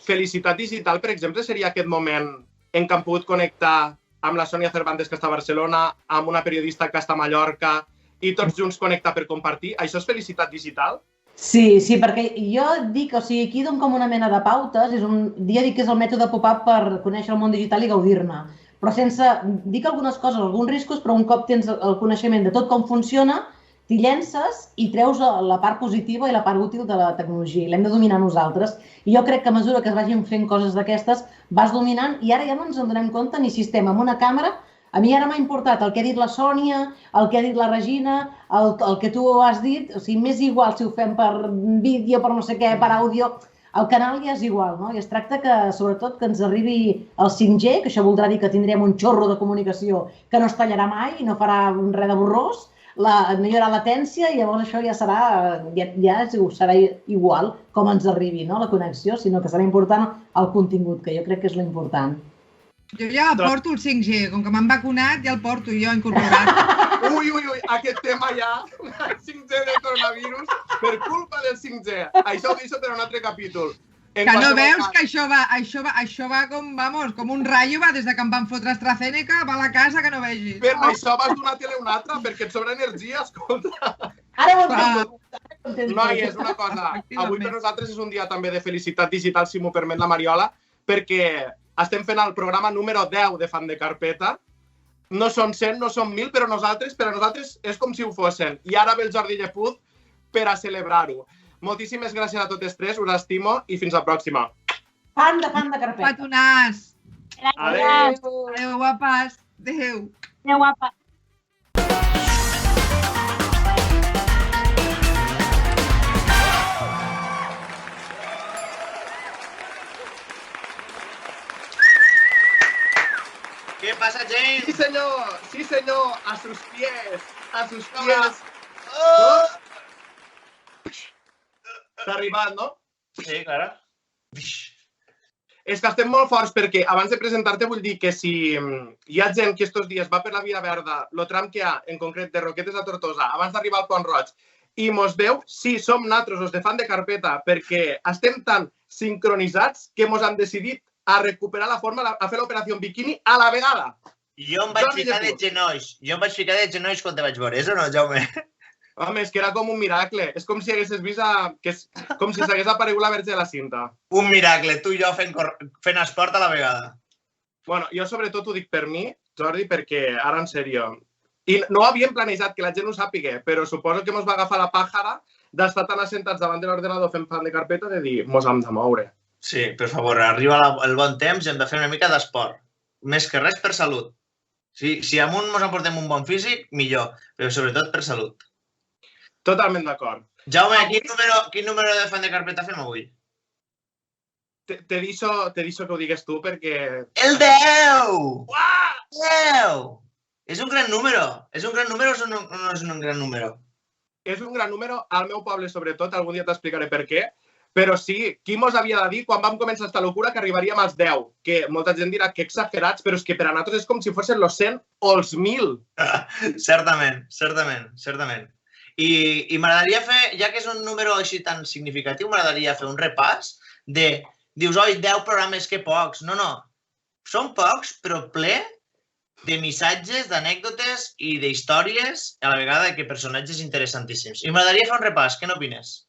Felicitat Digital, per exemple, seria aquest moment en què hem pogut connectar amb la Sònia Cervantes, que està a Barcelona, amb una periodista que està a Mallorca, i tots junts connectar per compartir. Això és Felicitat Digital? Sí, perquè jo dic, o sigui, aquí dono com una mena de pautes, dic que és el mètode pop-up per conèixer el món digital i gaudir-ne, però sense, dic algunes coses, alguns riscos, però un cop tens el coneixement de tot com funciona, t'hi llences i treus la part positiva i la part útil de la tecnologia. L'hem de dominar nosaltres. I jo crec que a mesura que es vagin fent coses d'aquestes, vas dominant i ara ja no ens en donem compte ni si estem amb una càmera. A mi ara m'ha importat el que ha dit la Sònia, el que ha dit la Regina, el que tu has dit. O sigui, m'és igual si ho fem per vídeo, per no sé què, per àudio. El canal ja és igual, no? I es tracta que, sobretot, que ens arribi el 5G, que això voldrà dir que tindrem un xorro de comunicació que no es tallarà mai i no farà res de borrós, no hi haurà latència i llavors això ja serà igual com ens arribi la connexió, sinó que serà important el contingut, que jo crec que és l'important. Jo ja porto el 5G, com que m'han vacunat ja el porto jo incorporat. Ui, aquest tema ja, el 5G del coronavirus, per culpa del 5G. Això ho deixo per un altre capítol. Que no veus que això va com un rayo, va des que em van fotre AstraZeneca, va a la casa que no vegis. Per això vas d'una tele a una altra, perquè et sobra energia, escolta. Ara ho entenc. Noies, una cosa, avui per nosaltres és un dia també de felicitat digital, si m'ho permet la Mariola, perquè estem fent el programa número 10 de Fan de Carpeta. No són 100, no són 1.000, però per a nosaltres és com si ho fossin. I ara ve el Jordi Lleput per a celebrar-ho. Moltíssimes gràcies a totes tres, us estimo i fins la pròxima. Fan de Carpeta. Patonàs. Adéu. Adéu, guapes. Adéu. Adéu, guapes. ¿Qué pasa, James? Sí, señor, a sus pies, a sus pies. T'ha arribat, no? Sí, claro. És que estem molt forts perquè abans de presentar-te vull dir que si hi ha gent que estos dies va per la Via Verda, el tram que hi ha, en concret, de Roquetes a Tortosa, abans d'arribar al Pont Roig, i mos veu, sí, som nosaltres, els de Fan de Carpeta, perquè estem tan sincronitzats que mos han decidit a recuperar la forma, a fer l'operació bikini a la vegada. Jo em vaig ficar de genolls quan te vaig veure, és o no, Jaume? Home, és que era com un miracle. És com si haguessis vist com si s'hagués aparegut la Verge de la Cinta. Un miracle, tu i jo fent esport a la vegada. Bueno, jo sobretot ho dic per mi, Jordi, perquè ara en sèrio. I no havíem planejat que la gent ho sàpiga, però suposo que mos va agafar la pàjara d'estar tan assentats davant de l'ordenador fent Fan de Carpeta de dir, mos hem de moure. Sí, per favor, arriba el bon temps i hem de fer una mica d'esport. Més que res per salut. Si amunt ens emportem un bon físic, millor, però sobretot per salut. Totalment d'acord. Jaume, quin número de Fan de Carpeta fem avui? Te deixo que ho digues tu perquè... El 10! 10! És un gran número. És un gran número o no és un gran número? És un gran número, al meu poble sobretot, algun dia t'explicaré per què, però sí, qui mos havia de dir quan vam començar aquesta locura que arribaríem als 10? Que molta gent dirà que exagerats, però és que per a nosaltres és com si fossin els 100 o els 1.000. Certament. I m'agradaria fer, ja que és un número així tan significatiu, m'agradaria fer un repàs de... Dius, oi, 10 programes, que pocs. No. Són pocs, però ple de missatges, d'anècdotes i d'històries, a la vegada que personatges interessantíssims. I m'agradaria fer un repàs, què n'opines?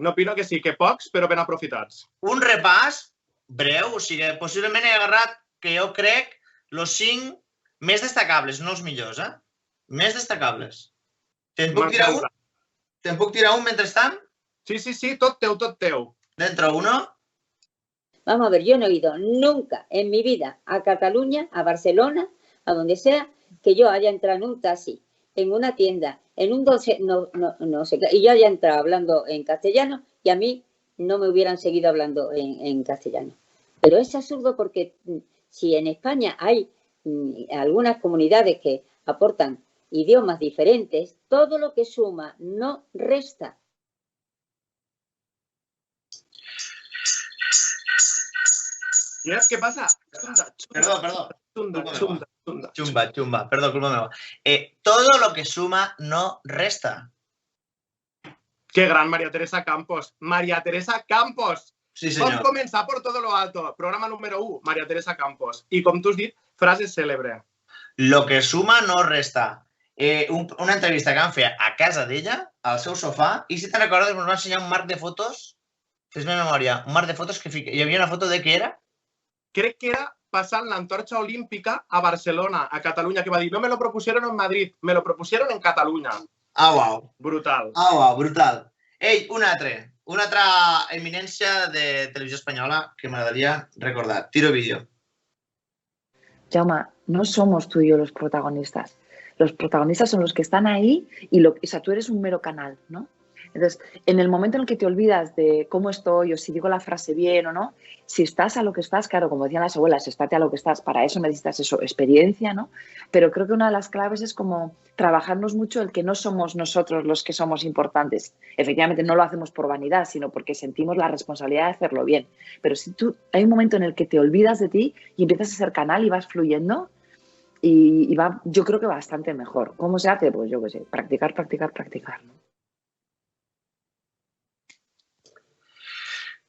N'opino que sí, que pocs, però ben aprofitats. Un repàs breu, o sigui, possiblement he agarrat, que jo crec, els 5 més destacables, no els millors, Més destacables. Te'n puc tirar un? Te'n puc tirar un mentrestant? Sí, tot teu. Dentro uno. Vamos a ver, yo no he ido nunca en mi vida a Cataluña, a Barcelona, a donde sea, que yo haya entrado en un taxi, en una tienda, en un dulce, no sé, y yo haya entrado hablando en castellano y a mí no me hubieran seguido hablando en castellano. Pero es absurdo porque si en España hay algunas comunidades que aportan idiomas diferentes, todo lo que suma no resta. ¿Qué pasa? Chumba. Perdó, culpa meva. Todo lo que suma no resta. Qué gran María Teresa Campos. María Teresa Campos. Sí, senyor. Vam començar por todo lo alto. Programa número 1, María Teresa Campos. I com tu has dit, frase cèlebre. Lo que suma no resta. Una entrevista que vam fer a casa d'ella, al seu sofà, i si te'n recordes, ens va ensenyar un marc de fotos. Fes-me memòria. Un marc de fotos que hi havia una foto de què era? Crec que era passant l'antorxa olímpica a Barcelona, a Catalunya, que va dir, no me lo propusieron en Madrid, me lo propusieron en Catalunya. Uau. Brutal. Uau, brutal. Ei, una altra eminència de televisió espanyola que m'agradaria recordar. Tiro vídeo. Jaume, no somos tú y yo los protagonistas. Los protagonistas son los que están ahí y tú eres un mero canal, ¿no? Entonces, en el momento en el que te olvidas de cómo estoy o si digo la frase bien o no, si estás a lo que estás, claro, como decían las abuelas, estate a lo que estás, para eso necesitas eso, experiencia, ¿no? Pero creo que una de las claves es como trabajarnos mucho el que no somos nosotros los que somos importantes. Efectivamente, no lo hacemos por vanidad, sino porque sentimos la responsabilidad de hacerlo bien. Pero si hay un momento en el que te olvidas de ti y empiezas a ser canal y vas fluyendo, y va, yo creo que bastante mejor. ¿Cómo se hace? Pues yo qué sé, practicar, ¿no?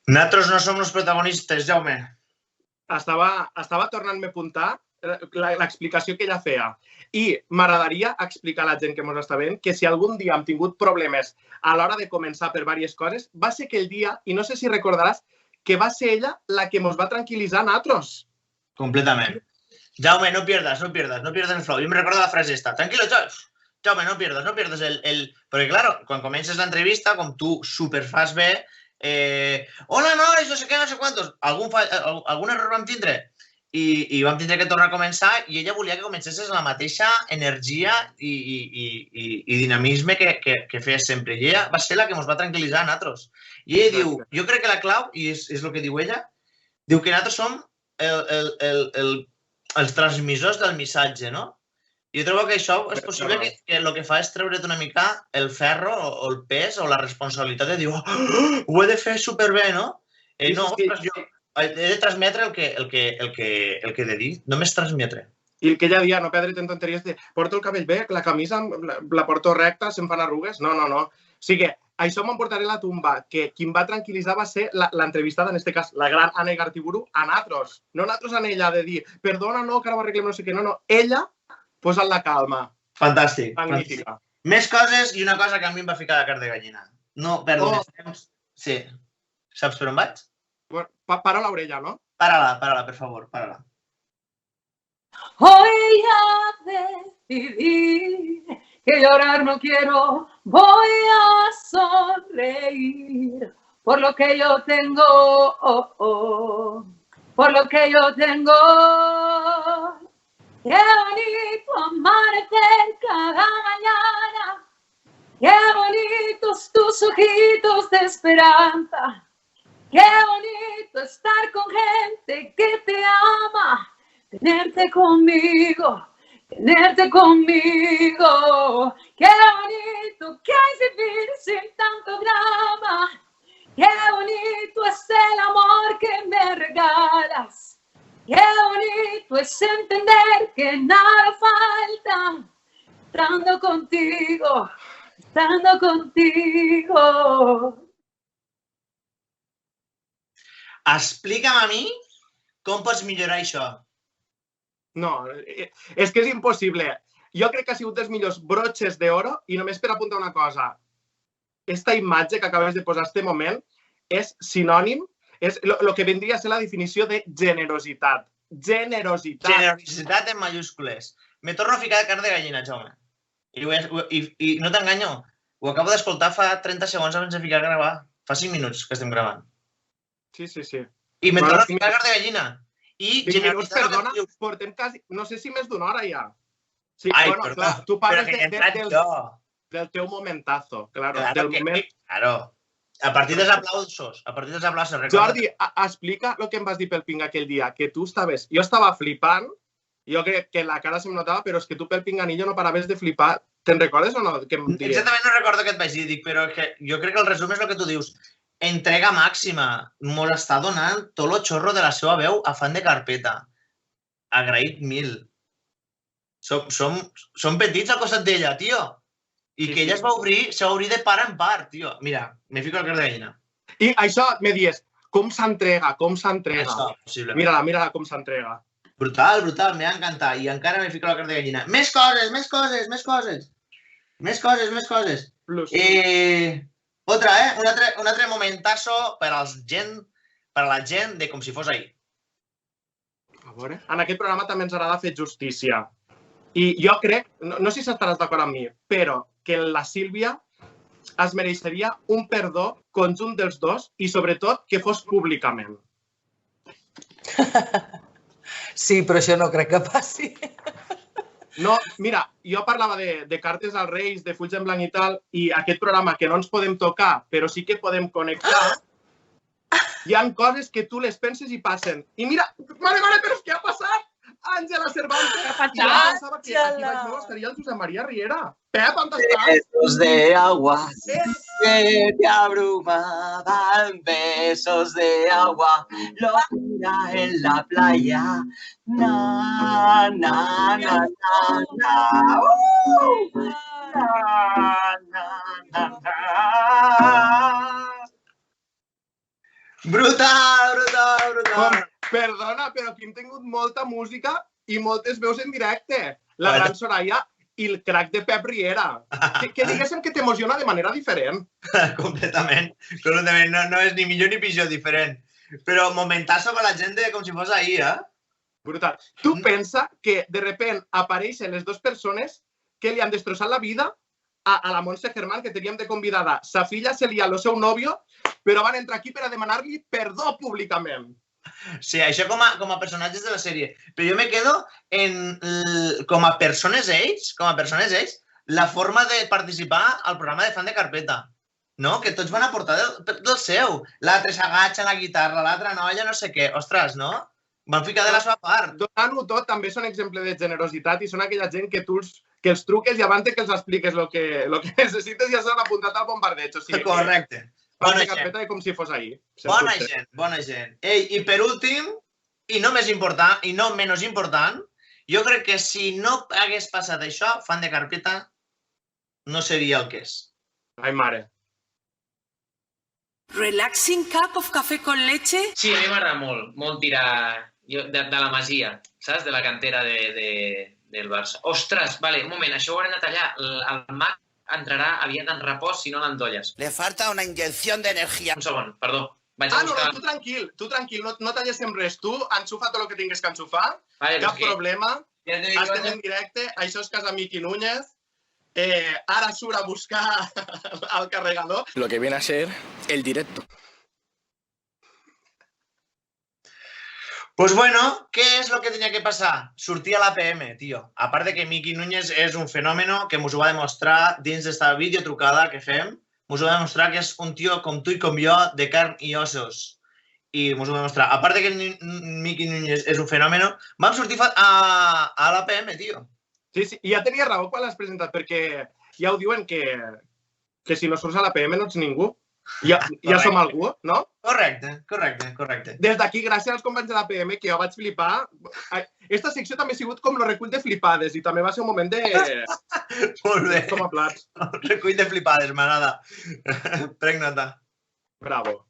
Nosaltres no som els protagonistes, Jaume. Estava tornant-me a apuntar l'explicació que ella feia. I m'agradaria explicar a la gent que ens està veient que si algun dia hem tingut problemes a l'hora de començar per diverses coses, va ser aquell dia, i no sé si recordaràs, que va ser ella la que ens va tranquil·litzar a nosaltres. Completament. Jaume, no pierdas el flow. Yo me recuerdo la frase esta. Tranquilo, Jaume, no pierdas el... Porque claro, quan comences l'entrevista, com tu superfas bé, hola, nois, no sé què, no sé quantos, algun error vam tindre i vam tindre que tornar a començar i ella volia que comencessis la mateixa energia i dinamisme que feies sempre. I ella va ser la que ens va tranquil·litzar a nosaltres. I ella diu, jo crec que la clau, i és el que diu ella, diu que nosaltres som els transmissors del missatge, no? Jo trobo que això és possible que el que fa és treure't una mica el ferro o el pes o la responsabilitat de dir ho he de fer superbé, no? No, ostres, jo he de transmetre el que he de dir, només transmetre. I el que ella dia, no perdre't en tonteries de porto el cabell bé, la camisa la porto recta, se'm fan arrugues. No. O sigui, això me'n portaré a la tumba, que qui em va tranquil·litzar va ser l'entrevistada, en aquest cas, la gran Anna Igartiburu, a nosaltres. No nosaltres a ella, de dir, perdona, no, que ara ho arreglem, no sé què. No, ella posa't la calma. Fantàstic. Magnífica. Més coses i una cosa que a mi em va ficar la carn de gallina. No perdo més temps. Sí. Saps per on vaig? Para l'orella, no? Para-la, per favor, para-la. Hoy a decidir que llorar no quiero, voy a sonreír por lo que yo tengo, por lo que yo tengo. Qué bonito amanecer cada mañana, qué bonitos tus ojitos de esperanza, qué bonito estar con gente que te ama, tenerte conmigo, qué bonito que es vivir sin tanto drama, qué bonito es el amor que me regalas. Qué bonito es entender que nada falta, estando contigo. Explica'm a mi com pots millorar això. No, és que és impossible. Jo crec que ha sigut dels millors broches d'oro i només per apuntar una cosa. Esta imatge que acabes de posar, este moment, és sinònim. És el que vendria a ser la definició de generositat. Generositat en mayúscules. Me torno a ficar de carn de gallina, Jaume. I no t'enganyo. Ho acabo d'escoltar fa 30 segons abans de ficar a gravar. Fa 5 minuts que estem gravant. Sí. I me torno a ficar de carn de gallina. I generositat... Perdona, portem quasi... No sé si més d'una hora ja. Ai, perdó. Tu parles del teu momentazo. Claro. A partir dels aplausos. Jordi, explica el que em vas dir pel ping aquell dia, que tu estaves... Jo estava flipant, jo crec que la cara se'm notava, però és que tu pel pinganillo no paraves de flipar. Te'n recordes o no? Exactament no recordo què et vaig dir, però jo crec que el resum és el que tu dius. Entrega màxima. Mos està donant tot el xorro de la seva veu a fan de carpeta. Agraït mil. Som petits al costat d'ella, tio. I que ella s'ha obrir de part en part, tio. Mira, me fico al carn de gallina. I això me dius, com s'entrega. Mira-la com s'entrega. Brutal, me va encantar. I encara me fico al carn de gallina. Més coses. Un altre momentazo per a la gent de Com si fos ahir. A veure, en aquest programa també ens agrada fer justícia. I jo crec, no sé si estaràs d'acord amb mi, però que la Sílvia es mereixeria un perdó conjunt dels dos i, sobretot, que fos públicament. Sí, però això no crec que passi. No, mira, jo parlava de cartes als Reis, de fulls en blanc i tal, i aquest programa que no ens podem tocar, però sí que podem connectar, hi ha coses que tu les penses i passen. I mira, mare, però què ha passat? Àngela Cervantes. Què ha passat? Jo pensava que aquí baix meu estaria el Josep Maria Riera. Pep, on estàs? Besos de agua que te abrumaban, besos de agua, locura en la playa. Na, na, na, na, na. Na, na, na. Brutal! Perdona, però aquí hem tingut molta música i moltes veus en directe. La gran Soraya i el crac de Pep Riera. Que diguéssim que t'emociona de manera diferent. Completament. No és ni millor ni pitjor, diferent. Però momentazo con la gent com si fos ahir, eh? Brutal. Tu pensa que de repent apareixen les dues persones que li han destrossat la vida a la Montse Germán, que teníem de convidada. Sa filla se lia el seu nòvio, però van entrar aquí per a demanar-li perdó públicament. Sí, això com a personatges de la sèrie. Però jo me quedo en, com a persones ells, la forma de participar al programa de Fan de Carpeta. No? Que tots van aportar del seu. L'altre s'agatxa la guitarra, l'altra noia no sé què. Ostres, no? Van ficar de la seva part. Donant-ho tot també són exemple de generositat i són aquella gent que tu els truques i abans que els expliques el que necessites ja s'han apuntat al bombardeig. Correcte. Bona gent. Com si fos ahir. Bona gent, bona gent. Ei, i per últim, i no més important, i no menys important, jo crec que si no hagués passat això, Fan de Carpeta no seria el que és. Ai, mare. Relaxing cup of café con leche? Sí, a mi m'agrada molt tirar de la Masia, saps? De la cantera del Barça. Ostres, vale, un moment, això ho haurem de tallar. El Mac entrarà aviat en repòs si no l'endolles. Le falta una inyección de energía. Un segon, perdó. Vaig a buscar... No, tu tranquil, no talléssim res. Tu enxufa tot el que tinguis que enxufar, cap problema. Estem en directe, això és casa Miqui Núñez. Ara surt a buscar el carregador. Lo que viene a ser el directo. Pues bueno, ¿qué es lo que tenía que pasar? Sortir a l'APM, tio. A part de que Miqui Núñez és un fenòmeno que mos ho va demostrar dins d'esta videotrucada que fem, mos ho va demostrar que és un tio com tu i com jo, de carn i ossos. I mos ho va demostrar. A part de que Miqui Núñez és un fenòmeno, vam sortir a l'APM, tio. Sí, ja tenia raó quan l'has presentat, perquè ja ho diuen que si no surts a l'APM no ets ningú. Ja som algú, no? Correcte. Des d'aquí, gràcies als companys de l'APM, que jo vaig flipar. Esta secció també ha sigut com el recull de flipades i també va ser un moment de... Molt bé. Com a plats. Recull de flipades, m'agrada. Prenc nota. Bravo.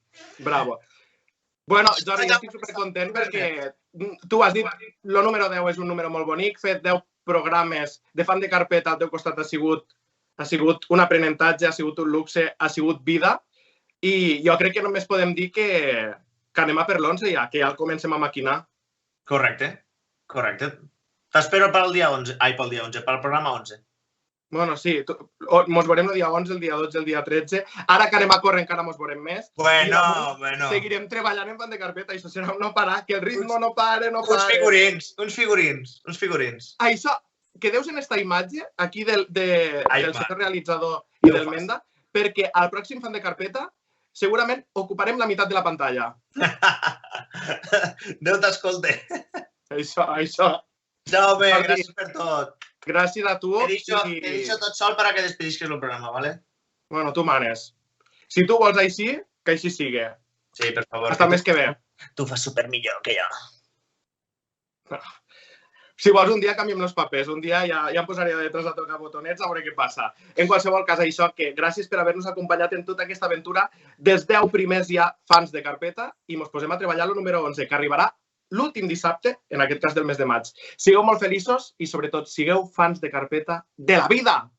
Bueno, Jordi, jo estic supercontent perquè tu has dit el número 10 és un número molt bonic, fet 10 programes de Fan de Carpeta al teu costat ha sigut un aprenentatge, ha sigut un luxe, ha sigut vida. I jo crec que només podem dir que anem a per l'11 ja, que ja el comencem a maquinar. Correcte. T'espero pel dia 11, pel programa 11. Bueno, sí, mos veurem el dia 11, el dia 12, el dia 13. Ara que anem a córrer encara mos veurem més. Bueno. Seguirem treballant en Fan de Carpeta, això serà no parar, que el ritme no pare. Uns figurins. Això, que deus en esta imatge, aquí del senyor realitzador i del Menda, perquè al pròxim Fan de Carpeta segurament ocuparem la meitat de la pantalla. Déu t'escolte. Això. Jaume, gràcies per tot. Gràcies a tu. T'he dit tot sol per a que despedisques el programa, ¿vale? Bueno, tu manes. Si tu vols així, que així sigui. Sí, per favor. Hasta més que bé. Tu fas super millor que jo. Si vols, un dia canviem els papers. Un dia ja em posaria detrás a tocar botonets a veure què passa. En qualsevol cas, això, que gràcies per haver-nos acompanyat en tota aquesta aventura dels 10 primers ja fans de Carpeta i mos posem a treballar el número 11, que arribarà l'últim dissabte, en aquest cas del mes de maig. Sigueu molt feliços i, sobretot, sigueu fans de Carpeta de la vida!